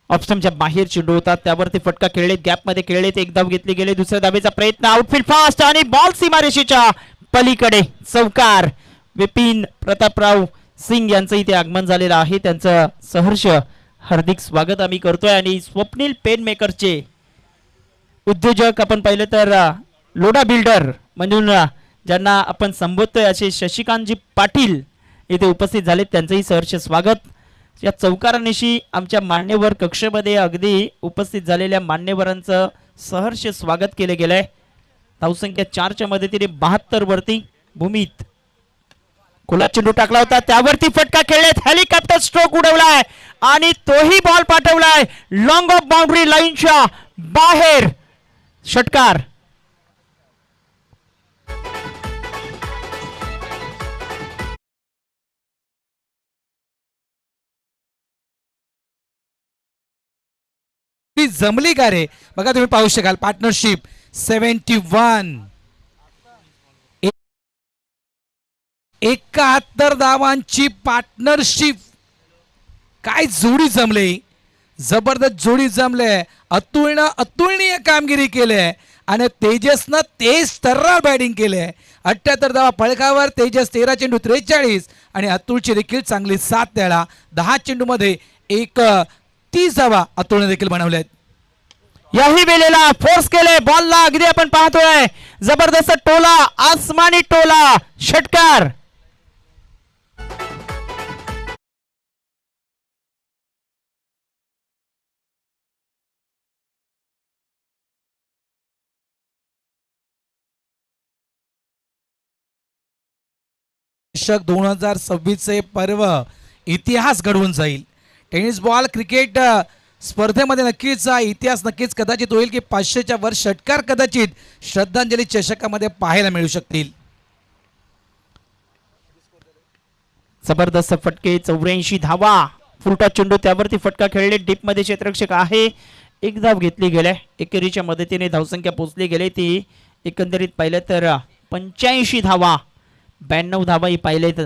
ऑप्शनच्या बाहेर चेंडू होता त्यावरती फटका खेळलेत गॅपमध्ये खेळलेत एक धाव घेतली गेली दुसऱ्या धावेचा प्रयत्न आउटफील्ड फास्ट आणि बॉल सीमारेषेच्या पलीकडे चौकार विपिन प्रतापराव सिंग यांचं इथे आगमन झालेलं आहे त्यांचं सहर्ष हार्दिक स्वागत आम्ही करतोय आणि स्वप्नील पेन मेकरचे उद्योजक आपण पाहिलं तर लोढा बिल्डर म्हणून ज्यांना आपण संबोधतोय असे शशिकांतजी पाटील इथे उपस्थित झालेत त्यांचंही सहर्ष स्वागत या चौकारानिशी आमच्या मान्यवर कक्षेमध्ये अगदी उपस्थित झालेल्या मान्यवरांचं सहर्ष स्वागत केले गेलंय धावसंख्या 4च्या मदतीने 72 वरती भूमीत खुला चेंडू टाकला होता त्यावरती फटका खेळलेत हेलिकॉप्टर स्ट्रोक उडवलाय आणि तोही बॉल पाठवलाय लॉंग ऑफ बाउंड्री लाईनच्या बाहेर षटकार ती जमली का रे बघा तुम्ही पाहू शकाल पार्टनरशिप 71 71 धावांची पार्टनरशिप काय जोडी जमले जबरदस्त जोडी जमले अतुलनीय कामगिरी केले आणि तेजसनं तेज तर्रार बॅटिंग केले 78 धावा पळकावर तेजस 13 चेंडू 43 आणि अतुलची देखील चांगली 7 त्याला 10 चेंडूमध्ये एक 30 धावा अतुलने देखील बनवल्यात याही वेळेला फोर्स केले बॉलला अगदी आपण पाहतोय जबरदस्त टोला आसमानी टोला षटकार चषक 2026 चे पर्व इतिहास घडवून जाईल टेनिस बॉल क्रिकेट स्पर्धेमध्ये नक्कीच इतिहास नक्कीच कदाचित होईल की 500च्या वर षटकार कदाचित श्रद्धांजली चषकामध्ये पाहायला मिळू शकतील जबरदस्त फटके 84 धावा फुलटा चेंडू त्यावरती फटका खेळले डीप मध्ये क्षेत्ररक्षक आहे एक धाव घेतली गेले एकेरीच्या मदतीने धावसंख्या पोहोचली गेली ती एकंदरीत पाहिलं तर 85 धावा 92 धावा ही पाहिलेत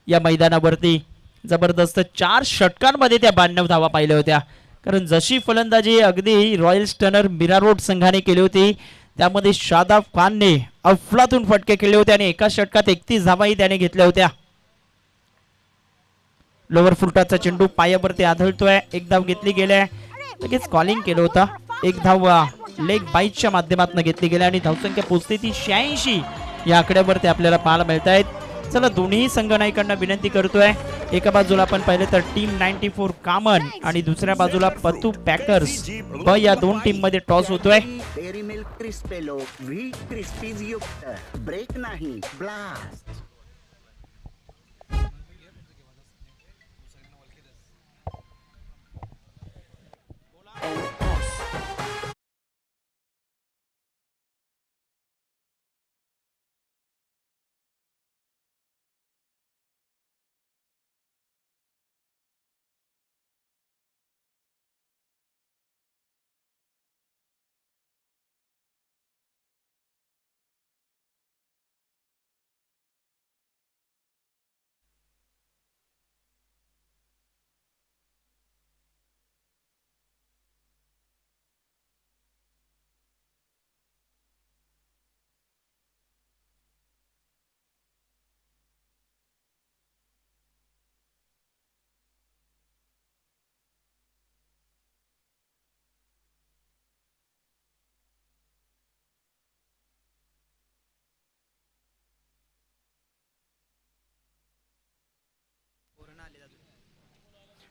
या मैदानावरती जबरदस्त 4 षटकांमध्ये त्या 92 धावा पाहिल्या होत्या कारण जशी फलंदाजी अगदी रॉयल स्टनर मीरा रोड संघाने केली होती त्यामध्ये शादाब खानने अफलातून फटके खेळले होते आणि एका षटकात 31 धावाही त्याने घेतल्या होत्या लोअर फुलटाचा चेंडू पायावरती आदळतोय एक धाव घेतली गेल्या लगेच कॉलिंग केलं होतं एक धाव लेग बाईटच्या माध्यमातून घेतली गेली आणि धावसंख्या पोहोचते ती 86 या आकड्यावरती आपल्याला पाहायला मिळत आहेत चला दोन्ही संघ नायकांना विनंती करतोय एका बाजूला आपण पाहिलं तर टीम 94 कामन आणि दुसऱ्या बाजूला पतू पॅकर्स ब या दोन टीम मध्ये टॉस होतोय डेअरी मिल्क क्रिस्पेलो व्हीट क्रिस्पीज युक्त ब्रेक नाही ब्लास्ट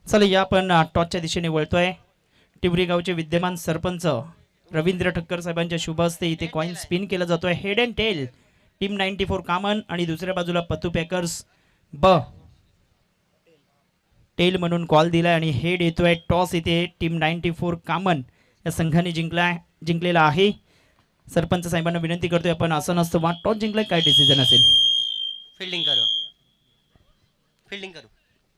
चला या आपण टॉसच्या दिशेने वळतोय टिवरी गावचे विद्यमान सरपंच रवींद्र ठक्कर साहेबांच्या शुभ हस्ते इथे कॉइन स्पिन केला जातोय हेड अँड टेल टीम 94 कामन आणि दुसऱ्या बाजूला पतू पॅकर्स ब टेल म्हणून कॉल दिलाय आणि हेड येतोय टॉस इथे टीम 94 कामन या संघाने जिंकलेला आहे सरपंच साहेबांना विनंती करतोय आपण असं नसतं वा टॉस जिंकलाय काय डिसिजन असेल फील्डिंग करू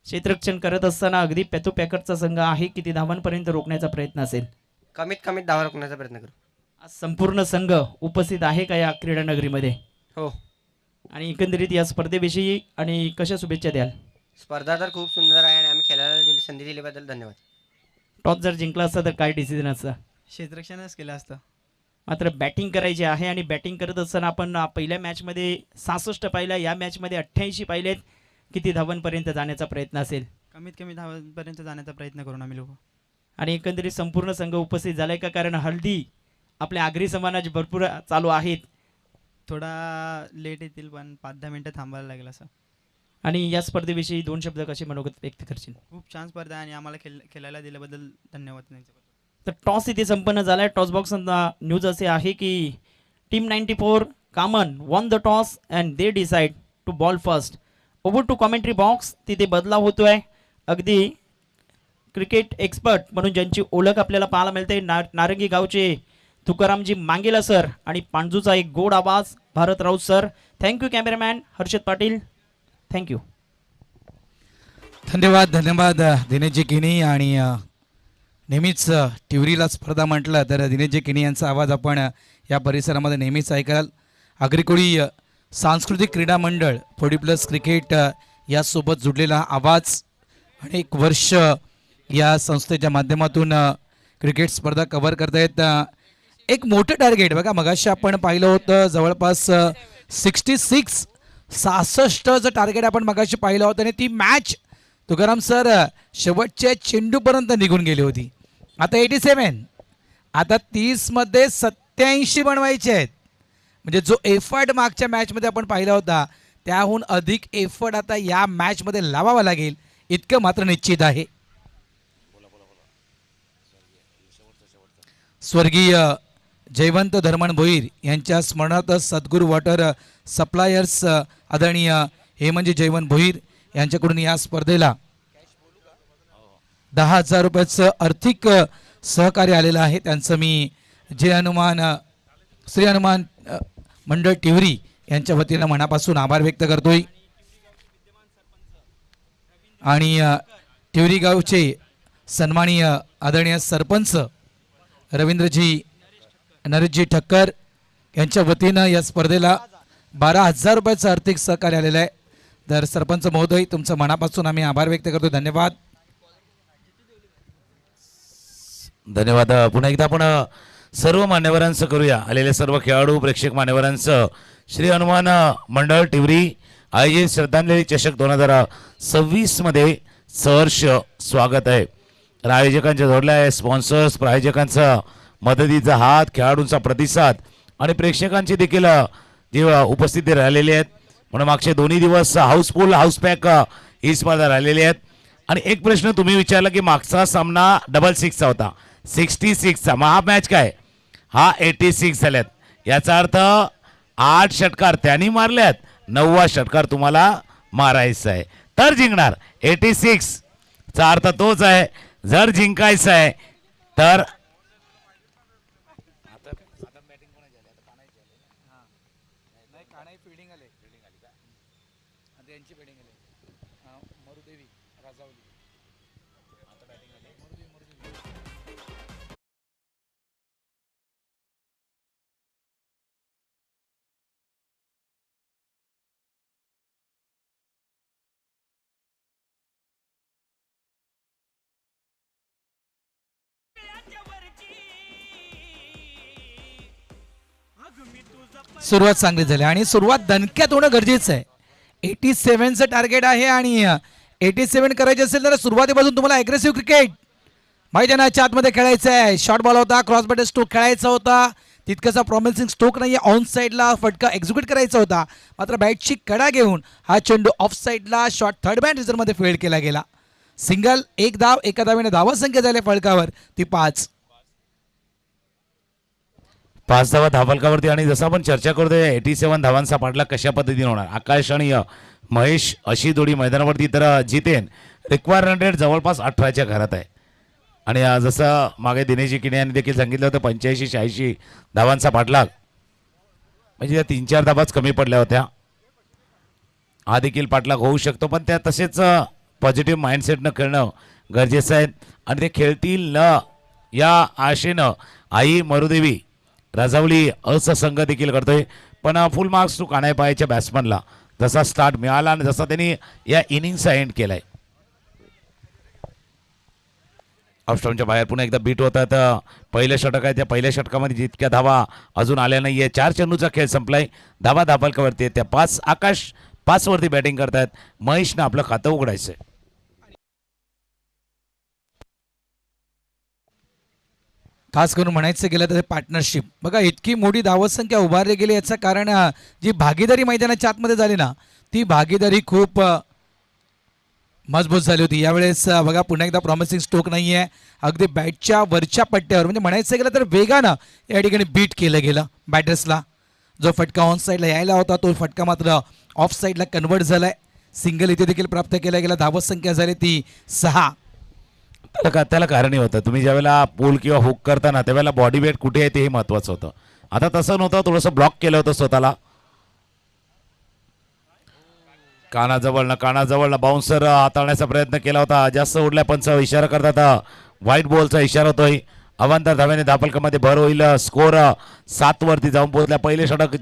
क्षेत्ररक्षण करत असताना अगदी पॅथो पॅकरचा संघ आहे किती धावांपर्यंत रोखण्याचा प्रयत्न असेल कमीत कमी धावा रोखण्याचा प्रयत्न करू आज संपूर्ण संघ उपस्थित आहे का या क्रीडा नगरीमध्ये हो आणि एकंदरीत या स्पर्धेविषयी आणि कशा शुभेच्छा द्याल स्पर्धा तर खूप सुंदर आहे आणि आम्ही खेळायला दिली संधी दिल्याबद्दल धन्यवाद टॉस जर जिंकला असता तर काय डिसिजन असतं? क्षेत्ररक्षणच केलं असतं. मात्र बॅटिंग करायची आहे आणि बॅटिंग करत असताना आपण पहिल्या मॅचमध्ये 66 पाहिलं, या मॅचमध्ये 88 पाहिलेत. किती धावांपर्यंत जाण्याचा प्रयत्न असेल? कमीत कमी धावांपर्यंत जाण्याचा प्रयत्न करून आम्ही लोक. आणि एकंदरीत संपूर्ण संघ उपस्थित झालाय का? कारण हल्दी आपल्या आगरी समाज भरपूर चालू आहेत थोडा लेट येतील पण 5-10 मिनटं थांबायला लागेल असं. आणि या स्पर्धेविषयी 2 शब्द कसे मनोगत व्यक्त करशील? खूप छान स्पर्धा आहे आणि आम्हाला खेळायला दिल्याबद्दल धन्यवाद त्यांच्याबद्दल. तर टॉस इथे संपन्न झालाय. टॉस बॉक्स न्यूज असे आहे की टीम 94 कामन won the toss and they decide to bowl first. Over to commentary box. तिथे बदलाव होतोय. अगदी क्रिकेट एक्सपर्ट म्हणून ज्यांची ओळख आपल्याला पाहायला मिळते, नारंगी गावचे तुकारामजी मांगेला सर आणि पांजूचा एक गोड आवाज Bharat Raut sir. Thank you cameraman Harshad Patil. Thank you. धन्यवाद धन्यवाद दिनेशजी किनी. आणि नेहमीच टिवरीला स्पर्धा म्हटलं तर दिनेशजी किनी यांचा आवाज आपण या परिसरामध्ये नेहमीच ऐकाल. आगरीकोळी सांस्कृतिक क्रीडा मंडळ 40+ क्रिकेट यासोबत जुडलेला आवाज. अनेक वर्ष या संस्थेच्या माध्यमातून क्रिकेट स्पर्धा कव्हर करतायत. एक मोठं टार्गेट बघा, मगाशी आपण पाहिलं होतं जवळपास 66चं टार्गेट आपण मगाशी पाहिलं होतं आणि ती मॅच तुकाराम सर शेवटच्या चेंडूपर्यंत निघून गेली होती. आता 87, आता 30मध्ये 87 बनवायचे आहेत. म्हणजे जो एफर्ट मागच्या मॅचमध्ये आपण पाहिला होता त्याहून अधिक एफर्ट आता या मॅचमध्ये लावावा लागेल इतकं मात्र निश्चित आहे. स्वर्गीय जयवंत धर्मन भोईर यांच्या स्मरणार्थ सद्गुरू वॉटर सप्लायर्स आदरणीय हेमंजी जयवंत भोईर यांच्याकडून या स्पर्धेला 10,000 रुपयाचं आर्थिक सहकार्य आलेलं आहे. त्यांचं मी श्री हनुमान मंडळ टिवरी यांच्या वतीनं मनापासून आभार व्यक्त करतोय. आणि टिवरी गावचे सन्माननीय आदरणीय सरपंच रवींद्रजी नरेशजी ठक्कर यांच्या वतीनं या स्पर्धेला 12,000 रुपयाचं आर्थिक सहकार्य आलेलं आहे. तर सरपंच महोदय तुमचं मनापासून आम्ही आभार व्यक्त करतो. धन्यवाद. धन्यवाद. पुन्हा एकदा आपण सर्व मान्यवरांचं करूया. आलेले सर्व खेळाडू प्रेक्षक मान्यवरांचं श्री हनुमान मंडळ टिवरी आयोजित श्रद्धांजली चषक 2026 मध्ये सहर्ष स्वागत आहे. आयोजकांच्या जोडल्या आहे, स्पॉन्सर्स प्रायोजकांचा मदतीचा हात, खेळाडूंचा प्रतिसाद आणि प्रेक्षकांची देखील जे उपस्थिती राहिलेली आहेत. म्हणून मागचे 2 दिवस हाऊसफुल हाऊसपॅक ही स्पर्धा राहिलेली आहेत. आणि एक प्रश्न तुम्ही विचारला की मागचा सामना 66चा होता, 66चा. मग हा मॅच काय? हा 86 झाल्यात. याचा अर्थ 8 षटकार त्यांनी मारल्यात, 9वा षटकार तुम्हाला मारायचा आहे तर जिंकणार. 86चा अर्थ तोच आहे. जर जिंकायचं आहे तर सुरुवात चांगली झाली आणि सुरुवात दणक्यात होणं गरजेचं आहे. 87चं टार्गेट आहे आणि 87 करायचे असेल तर सुरुवातीपासून तुम्हाला अग्रेसिव्ह क्रिकेट मैदानाच्या आतमध्ये खेळायचं आहे. शॉर्ट बॉल होता, क्रॉस बॅटर स्ट्रोक खेळायचा होता, तितकंसा प्रॉमिसिंग स्ट्रोक नाही आहे. ऑन साईडला फटका एक्झिक्यूट करायचा होता, मात्र बॅटची कडा घेऊन हा चेंडू ऑफ साईडला शॉर्ट थर्ड बॅट रिझर्वमध्ये फेल्ड केला गेला. सिंगल, एक धाव, एका धावेने धावसंख्या झाली फलकावर ती 5 धावा धावफलकावरती. आणि जसं आपण चर्चा करतोय 87 धावांचा पाठलाग कशा पद्धतीने होणार. आकाश आणि महेश अशी जोडी मैदानावरती, तर जितेन रिक्वायर रन रेट जवळपास 18च्या घरात आहे. आणि जसं मागे दिनेशजी किणे यांनी देखील सांगितलं होतं 85-86 धावांचा पाठलाग, म्हणजे त्या 3-4 धावाच कमी पडल्या होत्या. हा देखील पाठलाग होऊ शकतो, पण त्या तसेच पॉझिटिव्ह माइंडसेटनं खेळणं गरजेचं आहे. आणि ते खेळतील न या आशेनं आई मरुदेवी राजावली असा संघ देखील करतोय. पण फुल मार्क्स टू कानाय पायाच्या बॅट्समनला जसा स्टार्ट मिळाला आणि जसा त्यांनी या इनिंगचा एंड केलाय. ऑफस्टॉमच्या बाहेर पुन्हा एकदा बीट होतात. पहिलं षटक आहे, त्या पहिल्या षटकामध्ये जितक्या धावा अजून आल्या नाही आहे. 4 चेंडूचा खेळ संपलाय. धावा धापलकावरती आहेत त्या 5. आकाश 5 वरती बॅटिंग करतायत. महेशनं आपलं खातं उघडायचंय. खास करून म्हणायचं गेलं तर पार्टनरशिप बघा, इतकी मोठी धावसंख्या उभारली गेली याचं कारण जी भागीदारी मैदानाच्या आतमध्ये झाली ना, ती भागीदारी खूप मजबूत झाली होती. यावेळेस बघा पुन्हा एकदा प्रॉमिसिंग स्ट्रोक नाही आहे. अगदी बॅटच्या वरच्या पट्ट्यावर म्हणजे म्हणायचं गेलं तर वेगानं या ठिकाणी बीट केलं गेलं बॅटर्सला. जो फटका ऑन साईडला यायला होता तो फटका मात्र ऑफ साईडला कन्वर्ट झालाय. सिंगल इथे देखील प्राप्त केला गेला. धावसंख्या झाली ती 6. त्याला कारण होतं, तुम्ही ज्यावेळेला पूल किंवा हुक करताना त्यावेळेला बॉडी वेट कुठे आहे ते महत्वाचं होतं. आता तसं नव्हतं, थोडंसं ब्लॉक केलं होतं स्वतःला. कानाजवळनं बाउन्सर हाताळण्याचा प्रयत्न केला होता. जास्त उडल्या पंच इशारा करतात. व्हाईट बॉलचा इशारा होतोय. अवांतर धाव्याने धापलकामध्ये भर होईल. स्कोर 7 वरती जाऊन पोहोचल्या. पहिले षटक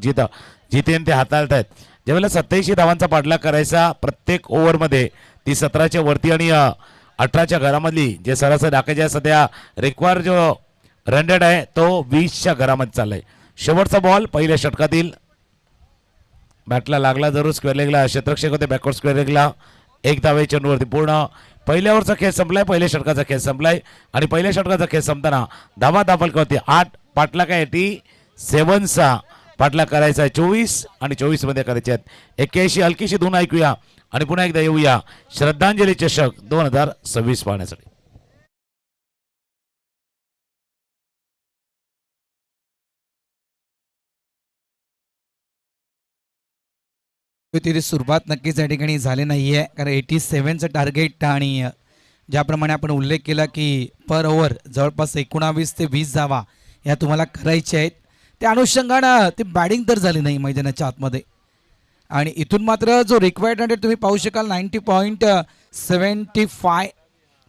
जितेन ते हाताळत आहेत. ज्यावेळेला 87 धावांचा पाठलाग करायचा प्रत्येक ओव्हरमध्ये, ती 17च्या वरती आणि 18च्या घरामधली जे सरासरी टाकायचे आहे, सध्या रिक्वायर जो रन रेट आहे तो 20च्या घरामध्ये चाललाय. शेवटचा बॉल पहिल्या षटकातील. बॅटला लागला जरूर स्क्वेअर लेगला. क्षेत्रक्षक होते बॅकवर्ड स्क्वेअर लेगला. 1 धावे चेंडूवरती. पूर्ण पहिल्या ओव्हरचा खेळ संपलाय. पहिल्या षटकाचा खेळ संपलाय आणि पहिल्या षटकाचा खेळ संपताना धावा धापलकावरती 8 पाठलाग आहे. 7चा पाठलाग करायचा आहे. 24 आणि 24 मध्ये करायचे आहेत. 81 हलकीशी धून ऐकूया आणि पुन्हा एकदा येऊया श्रद्धांजली चषक 2026 पाहण्यासाठी. तिथे सुरुवात नक्कीच या ठिकाणी झाली नाही आहे, कारण 87चं टार्गेट आणि ज्याप्रमाणे आपण उल्लेख केला की पर ओव्हर जवळपास 19 ते 20 धावा या तुम्हाला करायच्या आहेत. त्या अनुषंगानं ती बॅटिंग तर झाली नाही मैदानाच्या आतमध्ये. आणि इथून मात्र जो रिक्वायर्ड रन रेट तुम्ही पाहू शकाल 90.75,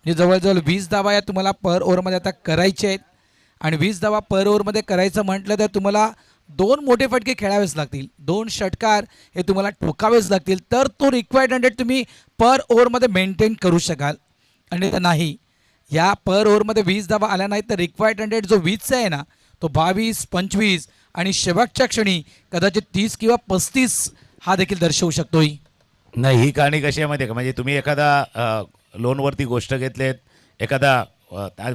जे जवळजवळ 20 धावा या तुम्हाला पर ओव्हरमध्ये आता करायचे आहेत. आणि 20 धावा पर ओव्हरमध्ये करायचं म्हटलं तर तुम्हाला 2 मोठे फटके खेळावेच लागतील. 2 षटकार हे तुम्हाला ठोकावेच लागतील, तर तो रिक्वायर्ड रन रेट तुम्ही पर ओव्हरमध्ये मेंटेन करू शकाल. आणि नाही, या पर ओव्हरमध्ये 20 धावा आल्या नाहीत तर रिक्वायर्ड रन रेट जो 20चा आहे ना, तो 22, 25 आणि शेवटच्या क्षणी कदाचित 30 किंवा 35 हा देखील दर्शवू शकतोय. नाही, ही कहाणी कशी आहे माहिती आहे का, म्हणजे तुम्ही एखादा लोनवरती गोष्ट घेतलेत, एखादा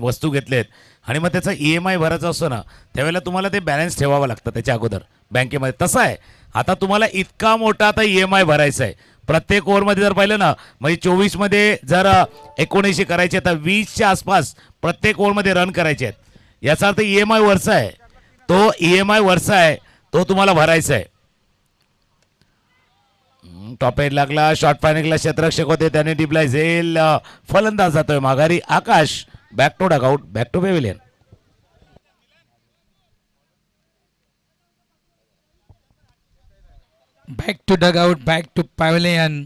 वस्तू घेतलेत आणि मग त्याचा EMI भरायचा असतो ना, त्यावेळेला तुम्हाला ते बॅलन्स ठेवावं लागतं त्याच्या अगोदर बँकेमध्ये. तसं आहे आता तुम्हाला इतका मोठा आता EMI भरायचा आहे प्रत्येक ओव्हरमध्ये. जर पाहिलं ना, म्हणजे 24 मध्ये जर 19 करायचे तर 20च्या आसपास प्रत्येक ओव्हरमध्ये रन करायचे आहेत. याचा अर्थ EMI वरचा आहे, तो EMI वरचा आहे, तो तुम्हाला भरायचा आहे. टॉप एड लागला. शॉर्ट फायनलला क्षेत्ररक्षक होते, त्याने डिप्लाय झेल. फलंदाज जातोय माघारी. Akash back to dugout, back to pavilion. Back to dugout, back to pavilion.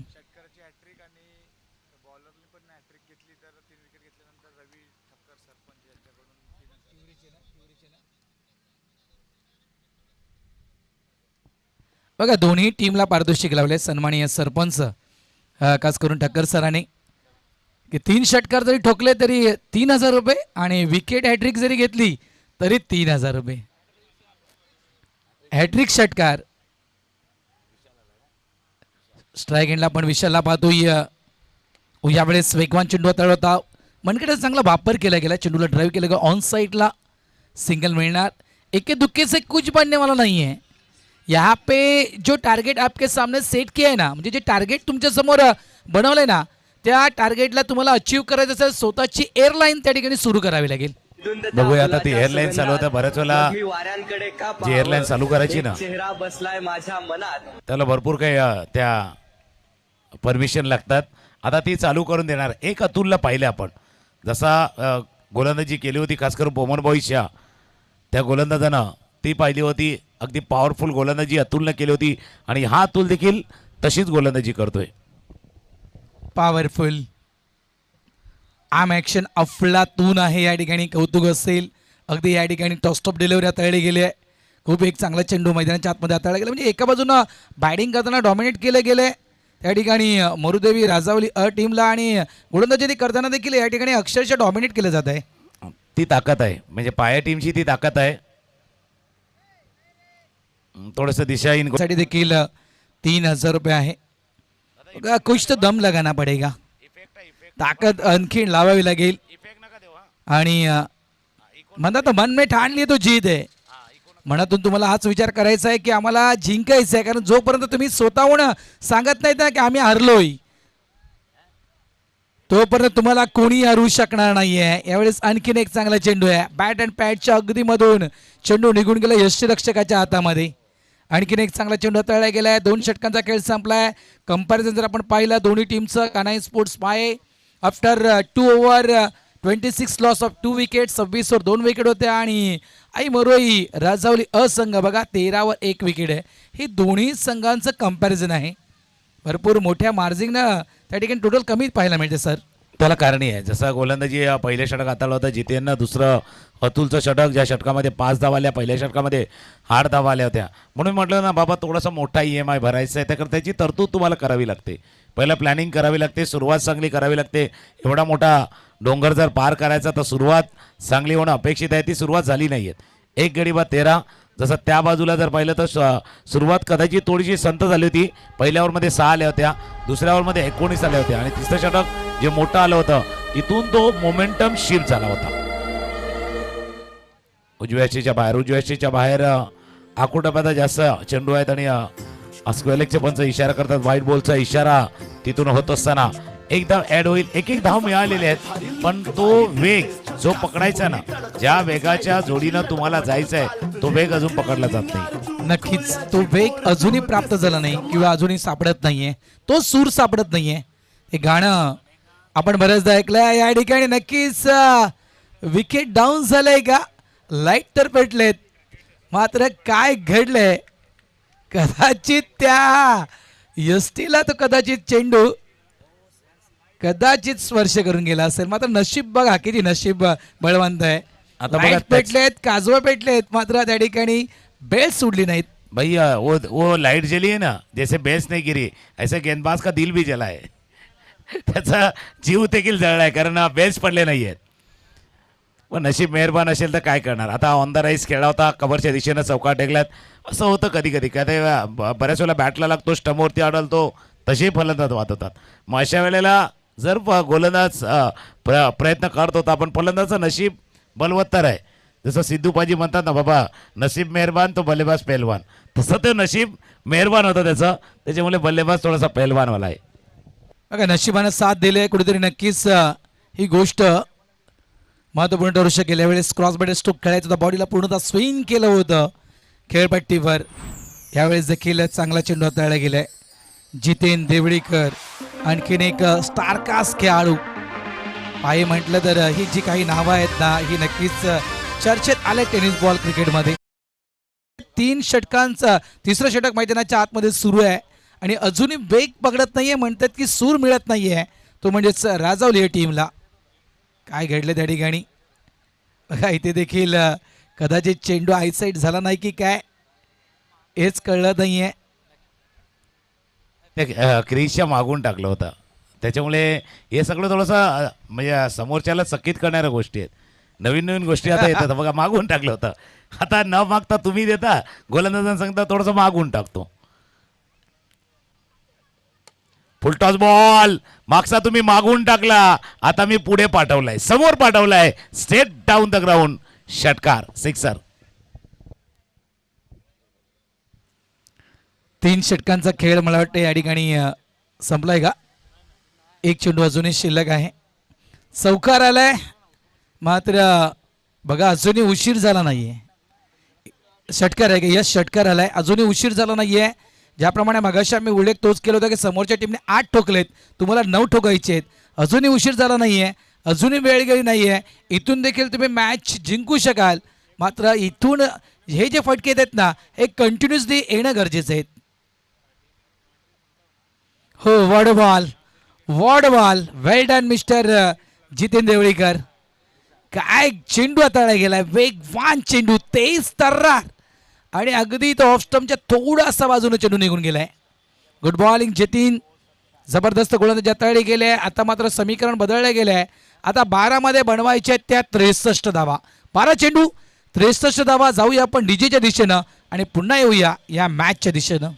बघा, दोन्ही टीमला पारितोषिक लावले सन्माननीय सरपंच खास करून ठक्कर सरांनी, की 3 षटकार जरी ठोकले तरी 3000 रुपये आणि विकेट हॅट्रिक जरी घेतली तरी 3000 रुपये. हॅट्रिक षटकार. स्ट्राईक एंडला पण विशालला पाहतोय. यावेळेस वेगवान चेंडू हाताळला होता. मनकडे चांगला वापर केला गेला. चेंडूला ड्राईव्ह केला गेला. ऑन साइडला सिंगल मिळणार. एके दुक्के से कुछ बनने वाला नहीं है. यहाँ पे जो टार्गेट आपके सामने सेट किया है ना, म्हणजे जे टार्गेट तुमच्या समोर बनवलंय ना, त्या टार्गेटला तुम्हाला अचीव करायचं असेल स्वतःची एअरलाईन त्या ठिकाणी सुरू करावी लागेल. बघूया आता ती एअरलाईन चालू होतं. बऱ्याच वेळेला जी एअरलाईन चालू करायची ना, त्याला भरपूर काही त्या परमिशन लागतात. आता ती चालू करून देणार. एक अतुलला पाहिलं आपण, जसा गोलंदाजी केली होती खास करून बोमन बॉईजच्या त्या गोलंदाजानं ती पाहिली होती. अगदी पॉवरफुल गोलंदाजी अतुलनं केली होती आणि हा अतुल देखील तशीच गोलंदाजी करतोय. पॉवरफुल आम ॲक्शन अफलातून आहे या ठिकाणी. कौतुक असेल. अगदी या ठिकाणी टॉस्टॉप डिलिव्हरी हाताळली गेली आहे. खूप एक चांगला चेंडू मैदानाच्या आतमध्ये हाताळला गेला. म्हणजे एका बाजूनं बॅटिंग करताना डॉमिनेट केलं गेलं त्या ठिकाणी मरुदेवी राजावली टीमला आणि गोलंदाजी करताना देखील या ठिकाणी अक्षरशः डॉमिनेट केलं जात आहे. ती ताकद आहे, म्हणजे पाया टीमची ती ताकद आहे. थोडंसं दिशाहीन साठी देखील 3,000 रुपये आहे. बघा, कुछ तो दम लगाना पडेगा, ताकद आणखीन लावावी लागेल. आणि म्हणतात मन में ठाण लिए तो जीत आहे. मनातून तुम्हाला हाच विचार करायचा आहे की आम्हाला जिंकायचं आहे, कारण जोपर्यंत तुम्ही स्वतःहून सांगत नाहीत ना की आम्ही हरलोय, तोपर्यंत तुम्हाला कोणी हरवू शकणार नाहीये. यावेळेस आणखीन एक चांगला चेंडू आहे, बॅट अँड पॅडच्या अगदी मधून चेंडू निघून गेला यष्टीरक्षकाच्या हातामध्ये. आणखीन एक चांगला चेंडू हाताळला गेलाय. 2 षटकांचा खेळ संपलाय. कंपॅरिझन जर आपण पाहिलं दोन्ही टीमचं, कानाई स्पोर्ट्स पाय after 2 over 26 loss of 2 wicket, 26 वर 2 विकेट होत्या. आणि आई मरोई राजावली संघ बघा 13 वर 1 विकेट आहे. हे दोन्ही संघांचं कंपॅरिझन आहे. भरपूर मोठ्या मार्जिननं त्या ठिकाणी टोटल कमी पाहायला मिळते सर. त्याला कारणी आहे. जसं गोलंदाजी पहिल्या षटक हाताळलं होतं जितेननं, दुसरं अतुलचं षटक, ज्या षटकामध्ये 5 धावा आल्या, पहिल्या षटकामध्ये 8 धावा आल्या होत्या. म्हणून म्हटलं ना बाबा, थोडासा मोठा EMI भरायचा आहे, त्याकरता त्याची तरतूद तुम्हाला करावी लागते. पहिलं प्लॅनिंग करावी लागते, सुरुवात चांगली करावी लागते. एवढा मोठा डोंगर जर पार करायचा तर सुरुवात चांगली होणं अपेक्षित आहे. ती सुरुवात झाली नाही आहे. 1 गडी बाद 13. जसं त्या बाजूला जर पाहिलं तर सुरुवात कदाचित थोडीशी संत झाली होती. पहिल्या ओव्हरमध्ये 6 आल्या होत्या, दुसऱ्या ओव्हरमध्ये 19 आल्या होत्या, आणि तिसरं षटक जे मोठं आलं होतं तिथून तो मोमेंटम शिफ्ट झाला होता. उजव्या यष्टीच्या बाहेर आकुटप्याचा जास्त चेंडू आहेत आणि स्क्वेअरलेगचे पंच इशारा करतात. व्हाईट बॉलचा इशारा तिथून होत असताना एकदा ऍड होईल. एक धाव मिळालेले आहेत, पण तो वेग जो पकडायचा ना, ज्या वेगाच्या जोडीनं तुम्हाला जायचं आहे तो वेग अजून पकडला जात नाही. नक्कीच तो वेग अजूनही प्राप्त झाला नाही किंवा अजूनही सापडत नाहीये, तो सूर सापडत नाहीये. हे गाणं आपण बरेचदा ऐकलंय. या ठिकाणी नक्कीच विकेट डाऊन झालंय का, लाईट तर पेटलेत, मात्र काय घडलंय, कदाचित त्या यष्टीला तो कदाचित चेंडू कदाचित स्पर्श करून गेला असेल. मात्र नशीब बघा किती नशीब बळवंत आहे. आता बघा, लाईट पेटलेत, काजवा पेटलेत, मात्र त्या ठिकाणी बेल सुटली नाहीत. भैया वो लाइट जली है ना, जैसे बेस नहीं गिरी, ऐसे गेंदबाज का दिल भी जला है. त्याचा जीव देखील जळलाय, कारण बेस पडले नाही आहेत. पण नशीब मेहरबान असेल तर काय करणार. आता ऑन द राईस खेळला होता, कव्हरच्या दिशेनं चौकात टेकल्यात. असं होतं कधी कधी, काय ते बऱ्याच वेळेला बॅटला लागतो, स्टंपवरती आढळतो, तसे फलंदाज वाहतात. मग अशा वेळेला जर गोलंदाज प्रयत्न करत होता, पण फलंदाजचं नशीब बलवत्तर आहे. जसं सिद्धूपाजी म्हणतात ना, बाबा नसीब मेहरबान तो बल्लेबाज पहलवान, तसं ते नशीब मेहरबान होतं त्याचं, त्याच्यामुळे बल्लेबाज थोडासा पहलवानवाला आहे. बघा नशिबानं साथ दिले कुठेतरी. नक्कीच ही गोष्ट महत्त्वपूर्ण ठरू शकेल. यावेळेस क्रॉस बॅट स्ट्रोक खेळायचं होतं, बॉडीला पूर्णतः स्विंग केलं होतं खेळपट्टीवर. यावेळेस देखील चांगला चेंडू हाताळला गेलाय. जितेन देवळीकर आणखीन एक स्टारकास्ट खेळाडू. पाय म्हटलं तर ही जी काही नावं आहेत ना, ही नक्कीच चर्चेत आले टेनिस बॉल क्रिकेटमध्ये. 3 षटकांचा तिसरं षटक मैदानाच्या आतमध्ये सुरू आहे आणि अजूनही वेग पकडत नाहीये, म्हणतात की सूर मिळत नाहीये, तो म्हणजेच राजावली या टीमला. काय घडलं त्या ठिकाणी बघा. इथे देखील कदाचित चेंडू आयसाईट झाला नाही की काय हेच कळलं नाहीये. त्या क्रीजच्या मागून टाकलं होतं, त्याच्यामुळे हे सगळं थोडंसं म्हणजे समोरच्याला चकित करणाऱ्या गोष्टी आहेत. नवीन गोष्टी आता येतात. बघा मागून टाकलं होतं, आता न मागता तुम्ही देता, गोलंदाजांना सांगता थोडंसं मागून टाकतो. फुलटॉस बॉल मागचा तुम्ही मागून टाकला, आता मी पुढे पाठवलाय, समोर पाठवलाय, स्ट्रेट डाऊन द ग्राउंड, षटकार, सिक्सर. 3 षटकांचा खेळ मला वाटतं या ठिकाणी संपलाय का. एक चेंडू अजूनही शिल्लक आहे. चौकार आलाय, मात्र बघा अजूनही उशीर झाला नाहीये. षटकार आहे का, यश षटकार आलाय, अजूनही उशीर झाला नाहीये. ज्याप्रमाणे मगाशी आम्ही उल्लेख तोच केला होता की समोरच्या टीमने 8 ठोकलेत, तुम्हाला 9 ठोकायचे आहेत. अजूनही उशीर झाला नाहीये, अजूनही वेळ गेली नाहीये. इथून देखील तुम्ही मॅच जिंकू शकाल, मात्र इथून हे जे फटके येत आहेत ना, हे कंटिन्युअसली येणं गरजेचं आहे. हो, वॉड बॉल, वेल डन मिस्टर जितेन देवळीकर. काय चेंडू हाताळला गेलाय, वेगवान चेंडू, तेज तर्रार, आणि अगदी तो ऑफ स्टंपच्या थोडासा बाजूने चेंडू निघून गेलाय. Good bowling Jatin. जबरदस्त गोलंदाजी तळी गेले. आता मात्र समीकरण बदलले गेले. आता 12 मध्ये बनवायचे त्या 63 धावा. 12 चेंडू 63 धावा. जाऊया आपण डीजेच्या दिशेनं आणि पुन्हा येऊया या मॅचच्या दिशेनं.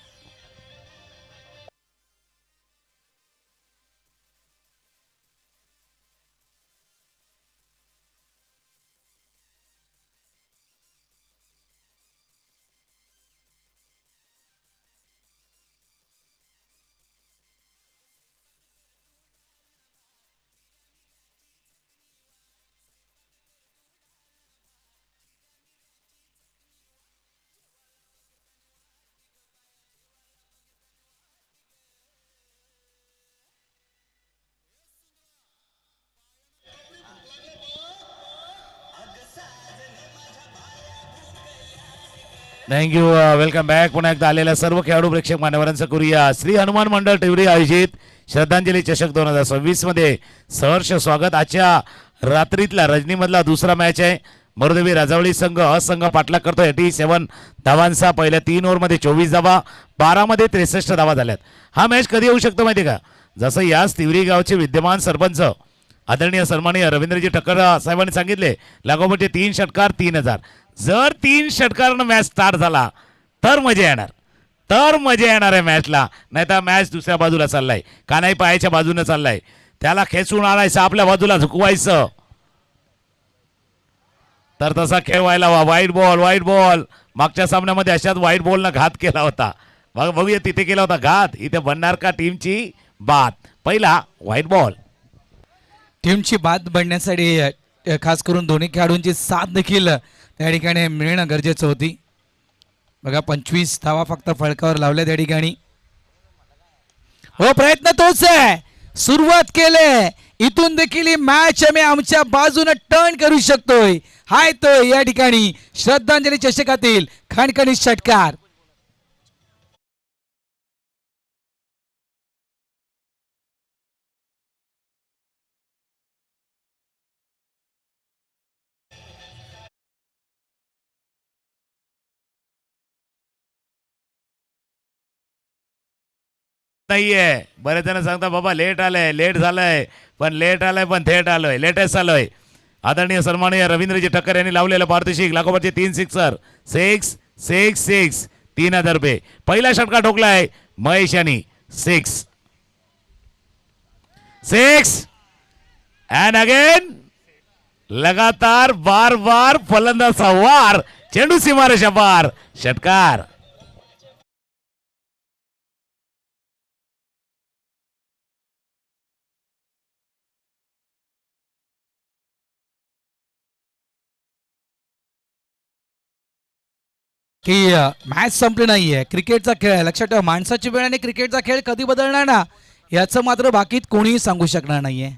थँक्यू. Welcome back. पुन्हा एकदा आलेल्या सर्व खेळाडू प्रेक्षक मान्यवरांचं करूया श्री हनुमान मंडळ टिवरी आयोजित श्रद्धांजली चषक 2026 मध्ये सहर्ष स्वागत. आजच्या रात्रीतला रजनीमधला दुसरा मॅच आहे. मरुदेवी राजावळी संघ असंघ पाठलाग करतो 87 धावांचा. पहिल्या 3 ओव्हरमध्ये 24 धावा, 12 मध्ये 63 धावा झाल्यात. हा मॅच कधी येऊ शकतो माहिती का? जसं याच तिवरी गावचे विद्यमान सरपंच आदरणीय सन्माननीय रवींद्रजी ठक्कर साहेबांनी सांगितले, लागोपाठचे 3 षटकार 3000. जर 3 षटकारानं मॅच स्टार्ट झाला तर मजा येणार, तर मजा येणार आहे मॅचला. नाही तर मॅच दुसऱ्या बाजूला चाललाय, कानाई पायाच्या बाजूने चाललाय. त्याला खेचून आणायचं, आपल्या बाजूला झुकवायचं, तर तसा खेळ व्हायला हवा. वाईट बॉल, वाईट बॉल. मागच्या सामन्यामध्ये अशाच वाईट बॉलनं घात केला होता. बघूया तिथे केला होता घात, इथे बनणार का टीमची बात. पहिला वाईट बॉल. टीमची बात बनण्यासाठी खास करून दोन्ही खेळाडूंची साथ देखील त्या ठिकाणी मिळणं गरजेचं होती. बघा 25 धावा फक्त फळकावर लावल्या त्या ठिकाणी. हो, प्रयत्न तोच आहे. सुरुवात केले, इथून देखील ही मॅच आम्ही आमच्या बाजूने टर्न करू शकतोय. हाय तो या ठिकाणी श्रद्धांजली चषकातील खणखणीत षटकार. नाहीये. बरेच जण सांगता बाबा लेट आलंय, लेट झालंय, पण लेट आलंय पण थेट आलोय, लेटेस्ट आलोय. आदरणीय सन्माननीय रवींद्रजी ठक्कर यांनी लावलेलं पारितोषिक लागोपाठचे 3 सिक्सर, 6 6 6 3000 रुपये. पहिला षटकार ठोकलाय महेश यांनी 6 6 अँड अगेन लगातार बार बार फलंदाज वार, चेंडू सीमारेषा पार, षटकार. की मॅच संपली नाहीये. क्रिकेटचा खेळ आहे, लक्षात ठेवा. माणसाची वेळ आणि क्रिकेटचा खेळ कधी बदलणार ना, याचं मात्र बाकीत कोणीही सांगू शकणार नाहीये.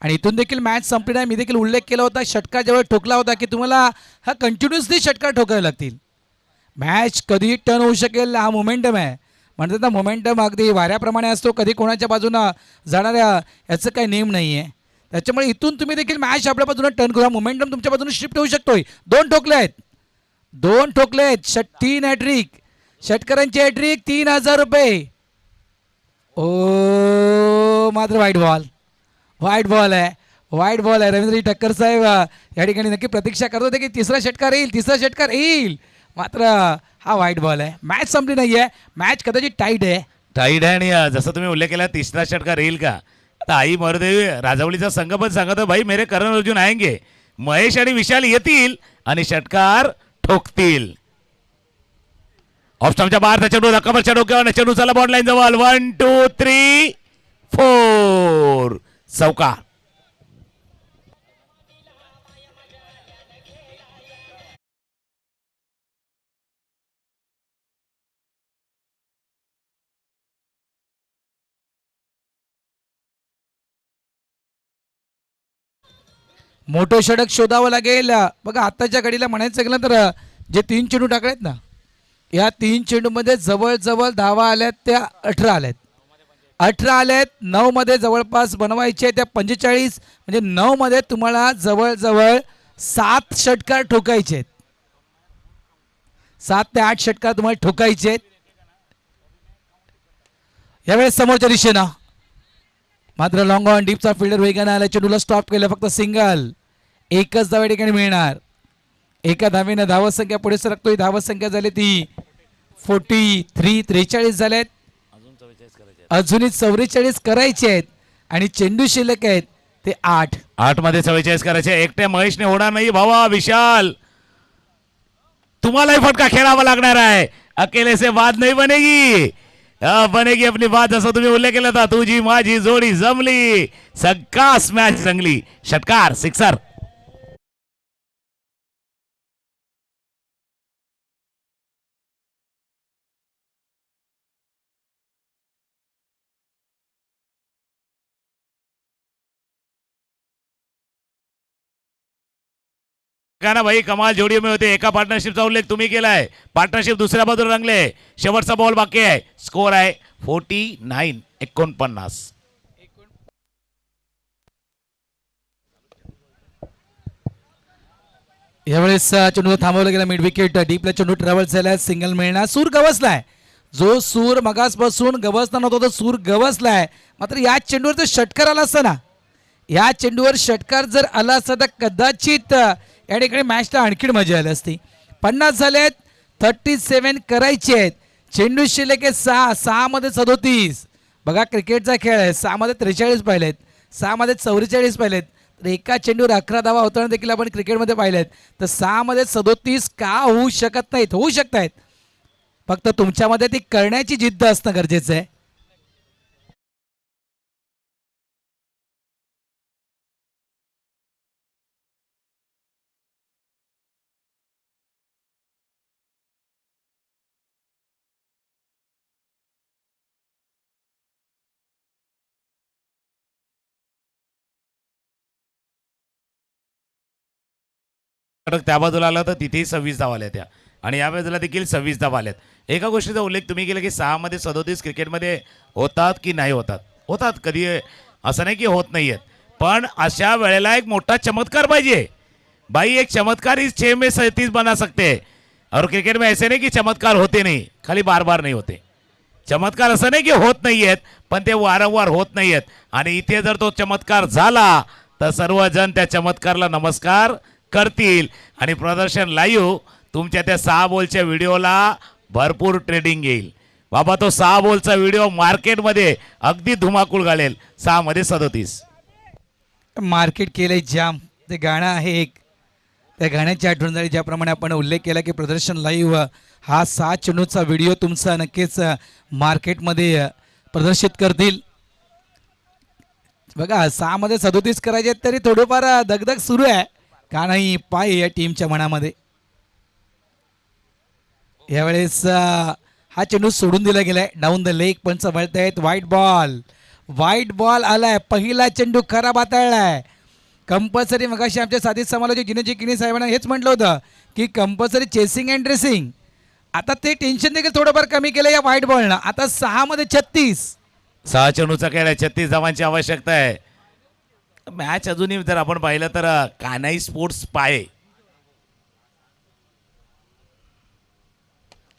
आणि इथून देखील मॅच संपली नाही. मी देखील उल्लेख केला होता षटकार ज्यावेळी ठोकला होता की तुम्हाला हा कंटिन्युअसली षटकार ठोकावे लागतील. मॅच कधी टर्न होऊ शकेल हा मोमेंटम आहे. म्हणतात ना, मोमेंटम अगदी वाऱ्याप्रमाणे असतो, कधी कोणाच्या बाजूनं जाणाऱ्या याचं काही नेम नाही आहे. त्याच्यामुळे इथून तुम्ही देखील मॅच आपल्या बाजूने टर्न करा. मोमेंटम तुमच्या बाजूने शिफ्ट होऊ शकतोय. 2 ठोकले आहेत, 2 ठोकलेत. 3 हॅट्रिक, षटकरांची हॅट्रिक, 3000 रुपये. ओ, मात्र वाईट बॉल, वाईट बॉल आहे, वाईट बॉल आहे. रवींद्रजी ठक्कर साहेब या ठिकाणी नक्की प्रतीक्षा करत होते की तिसरा षटकार येईल, तिसरा षटकार येईल. मात्र हा वाईट बॉल आहे. मॅच संपली नाहीये, मॅच कदाचित टाईट आहे. टाईट आहे. आणि जसं तुम्ही उल्लेख केला तिसरा षटकार येईल का, तर आई मरुदेवी राजावळीचा संघ पण सांगत भाई मेरे करण अर्जुन आएंगे, महेश आणि विशाल येतील आणि षटकार ठोकतील. ऑफस्टॉपच्या बाहेर त्या चेंडू धक्काबरच्या डोक्यावर, चेंडू चला बॉर्ड लाईन जवळ. 1 2 3 4 चौका. मोठं षटक शोधावं लागेल. बघा आत्ताच्या घडीला म्हणायचं गेलं तर जे 3 चेंडू टाकलेत ना, या 3 चेंडूमध्ये जवळजवळ धावा आल्यात त्या 18 आल्यात. 18 आल्यात. 9 मध्ये जवळपास बनवायचे त्या 45, म्हणजे 9 मध्ये तुम्हाला जवळजवळ 7 षटकार ठोकायचे आहेत. 7 ते 8 षटकार तुम्हाला ठोकायचे आहेत. यावेळेस समोरच्या दिशेनं मात्र लॉंग ऑन डीपचा फिल्डर वेगाने आला, चेंडूला स्टॉप केलं, फक्त सिंगल. एकच धाव या ठिकाणी मिळणार. एका धावेनं धावसंख्या पुढे सरकतोय. धावसंख्या झाली ती 43 झाल्यात. अजूनही 44 करायचे आहेत आणि चेंडू शिल्लक आहेत ते 8 मध्ये 44 करायचे. एकट्या महेशने होणार नाही भावा. विशाल तुम्हालाही फटका खेळावा लागणार आहे. अकेले से बात नाही बनेगी. बनेगी अपनी बात. जसं तुम्ही उल्लेख केला होता, तुझी माझी जोडी जमली, सक्कास मॅच रंगली. षटकार, सिक्सर. ना भाई कमाल जोड़ी में होते. एका पार्टनरशिपचा उल्लेख तुम्ही केलाय. पार्टनरशिप दुसऱ्या बाजूला रंगले. शेवटचा बॉल बाकी आहे. स्कोर आहे 49. यावेळेस चेंडू थांबवला गेला. मिड विकेट डीपला चेंडू ट्रॅव्हल झाला. सिंगल मिळणार. सूर गवसलाय. जो सूर मगासपासून गवसला नव्हता तो सूर गवसलाय. मात्र या चेंडूवर जर षटकार आला असता ना, या चेंडूवर षटकार जर आला असता तर कदाचित या ठिकाणी मॅचला आणखी मजा आली असती. 50 झालेत. 37 करायचे आहेत. चेंडू शिल्लक आहे 6 मध्ये 37. बघा क्रिकेटचा खेळ आहे. 6 मध्ये 43 पाहिलेत, 6 मध्ये 44 पाहिलेत. तर एका चेंडूवर 11 धावा होताना देखील आपण क्रिकेटमध्ये पाहिलेत. तर 6 मध्ये 37 का होऊ शकत नाहीत? होऊ शकतायत. फक्त तुमच्यामध्ये ती करण्याची जिद्द असणं गरजेचं आहे. त्या बाजूला आला तर तिथेही 26 धावा आल्या त्या आणि या बाजूला देखील 26 धावा आल्यात. एका गोष्टीचा उल्लेख तुम्ही केला की 6 मध्ये 37 क्रिकेटमध्ये होतात की नाही होतात. होतात. कधी असं नाही की होत नाही आहेत. पण अशा वेळेला एक मोठा चमत्कार पाहिजे भाई. एक चमत्कार ही 6 में 37 बना सकते हैं. और क्रिकेट में ऐसे नहीं कि चमत्कार होते नहीं, खाली बार बार नहीं होते. चमत्कार असं नाही की होत नाही आहेत, पण ते वारंवार होत नाही आहेत. आणि इथे जर तो चमत्कार झाला तर सर्वजण त्या चमत्कारला नमस्कार करतील आणि प्रदर्शन लाईव्ह तुमच्या त्या 6 बॉलच्या व्हिडिओला भरपूर ट्रेडिंग येईल बाबा. तो 6 बॉलचा व्हिडिओ मार्केटमध्ये अगदी धुमाकूळ घालेल. 6 मध्ये 37 मार्केट केलंय जाम. ते गाणं आहे एक. त्या गाण्याची आठवण झाली. ज्याप्रमाणे आपण उल्लेख केला की प्रदर्शन लाईव्ह हा 6 चेंडूचा व्हिडिओ तुमचा नक्कीच मार्केटमध्ये प्रदर्शित करतील. बघा 6 मध्ये 37 करायचे तरी थोडंफार दगदग सुरू आहे. का नाही पाय या टीमच्या मनामध्ये. यावेळेस हा चेंडू सोडून दिला गेलाय. डाऊन द लेग पंच वळतायत. व्हाईट बॉल आलाय. पहिला चेंडू खराब हाताळलाय. कंपल्सरी मगाशी आमच्या साथी समालोचक जिनेजी किनी साहेबांना हेच म्हटलं होतं की कंपल्सरी चेसिंग अँड ड्रेसिंग. आता ते टेन्शन देखील थोडंफार कमी केलं या व्हाईट बॉलनं. आता 6 मध्ये 36. 6 चेंडूचा खेळ आहे. 36 धावांची आवश्यकता आहे. मॅच अजूनही जर आपण पाहिलं तर कानाई स्पोर्ट्स पाय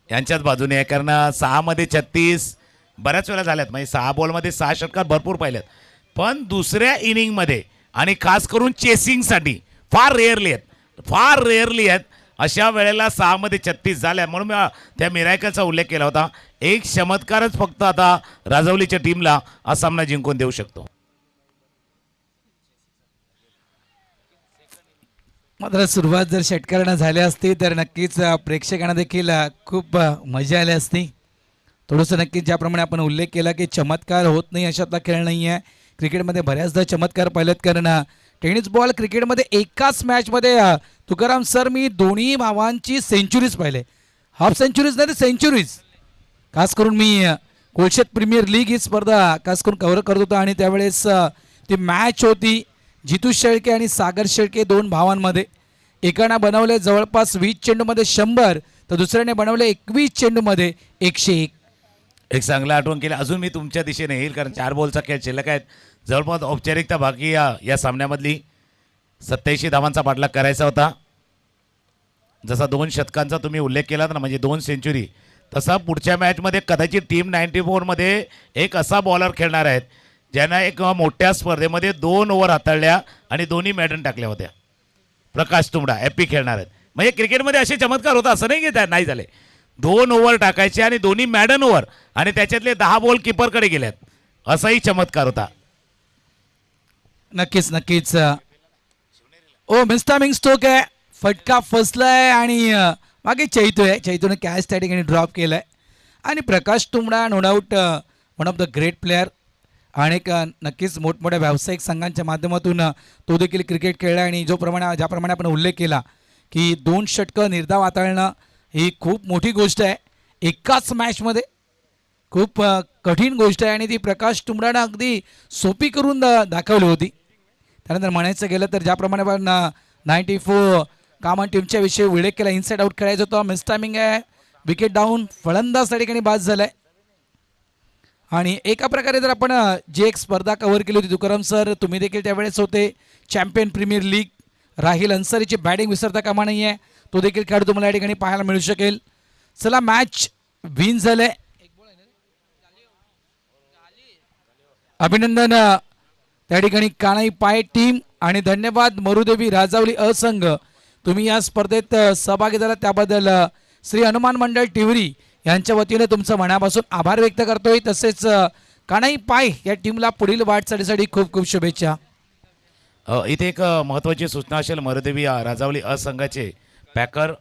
यांच्याच बाजूने आहे. कारण 6 मध्ये 36 बऱ्याच वेळा झाल्यात. म्हणजे 6 बॉलमध्ये 6 षटकार भरपूर पाहिल्यात. पण दुसऱ्या इनिंगमध्ये आणि खास करून चेसिंगसाठी फार रेअरली आहेत. अशा वेळेला 6 मध्ये 36 झाल्या. म्हणून मी त्या मिरायकलचा उल्लेख केला होता. एक चमत्कारच फक्त आता राजवलीच्या टीमला हा सामना जिंकून देऊ शकतो. मात्र सुरुवात जर षटकारानं झाली असती तर नक्कीच प्रेक्षकांना देखील खूप मजा आली असती. थोडंसं नक्कीच ज्याप्रमाणे आपण उल्लेख केला की चमत्कार होत नाही अशातला खेळ नाही आहे. क्रिकेटमध्ये बऱ्याचदा चमत्कार पाहिलेत. कारण टेनिस बॉल क्रिकेटमध्ये एकाच मॅचमध्ये तुकाराम सर मी दोन्ही भावांची सेंचुरीज पाहिले. हाफ सेंचुरीज नाही तर सेंचुरीज. खास करून मी कोलशेत प्रीमियर लीग ही स्पर्धा खास करून कव्हर करत होता आणि त्यावेळेस ती मॅच होती जितू शेळके आणि सागर शेळके 2 भावांमध्ये. एकानं बनवले जवळपास 20 चेंडूमध्ये 100 तर दुसऱ्याने बनवले 21 चेंडूमध्ये 101. एक चांगला आठवण केली. अजून मी तुमच्या दिशेने येईल कारण 4 बॉलचा खेळ शिल्लक आहेत. जवळपास औपचारिकता बाकी या सामन्यामधली 87 धावांचा पाठलाग करायचा होता. जसा 2 शतकांचा तुम्ही उल्लेख केला ना म्हणजे 2 सेंचुरी, तसा पुढच्या मॅचमध्ये कदाचित टीम 94 मध्ये एक असा बॉलर खेळणार आहेत ज्यांना एक मोठ्या स्पर्धेमध्ये 2 ओव्हर हाताळल्या आणि दोन्ही मॅडन टाकल्या होत्या. प्रकाश तुंबडा एपी खेळणार आहेत. म्हणजे क्रिकेटमध्ये असे चमत्कार होता असं नाही की त्या नाही झाले. 2 ओव्हर टाकायचे आणि दोन्ही मॅडन ओव्हर आणि त्याच्यातले 10 बॉल किपरकडे गेल्यात असाही चमत्कार होता. नक्कीच नक्कीच. ओ मिस्टामिंग स्ट्रोक आहे, फटका फसलाय आणि मागे चैतू आहे. चैतूने कॅच त्या ठिकाणी ड्रॉप केलाय आणि Prakash Tumbda no doubt one of the great player आणि नक्कीच मोठमोठ्या व्यावसायिक संघांच्या माध्यमातून तो देखील क्रिकेट खेळला आणि ज्याप्रमाणे आपण उल्लेख केला की 2 षटकं निर्धाव हाताळणं ही खूप मोठी गोष्ट आहे एकाच मॅचमध्ये. खूप कठीण गोष्ट आहे आणि ती प्रकाश तुंबडानं अगदी सोपी करून दाखवली होती. त्यानंतर म्हणायचं गेलं तर ज्याप्रमाणे आपण 94 कामन टीमच्या विषयी उल्लेख केला, इनसाइड आउट खेळायचं होतं, मिस टायमिंग आहे, विकेट डाऊन, फलंदाज त्या ठिकाणी बाद झालाय. आणि एका प्रकारे जर आपण जी एक स्पर्धा कव्हर केली होती तुकाराम सर, तुम्ही देखील त्यावेळेस होते, चॅम्पियन प्रीमियर लीग, राहिल अन्सारीची बॅटिंग विसरता कामा नाही आहे, तो देखील खेळ तुम्हाला या ठिकाणी पाहायला मिळू शकेल. चला मॅच विन झाले, अभिनंदन त्या ठिकाणी कानाई पाय टीम आणि धन्यवाद मरुदेवी राजावली असंघ, तुम्ही या स्पर्धेत सहभागी झाला त्याबद्दल श्री हनुमान मंडळ टिवरी यांच्या वतीने तुमचं मनापासून आभार व्यक्त करतोय. तसेच कानाई पाय या टीमला पुढील वाटचालीसाठी खूप खूप शुभेच्छा. इथे एक महत्त्वाची सूचना असेल, मरुदेवी राजावली असंघाचे पॅकर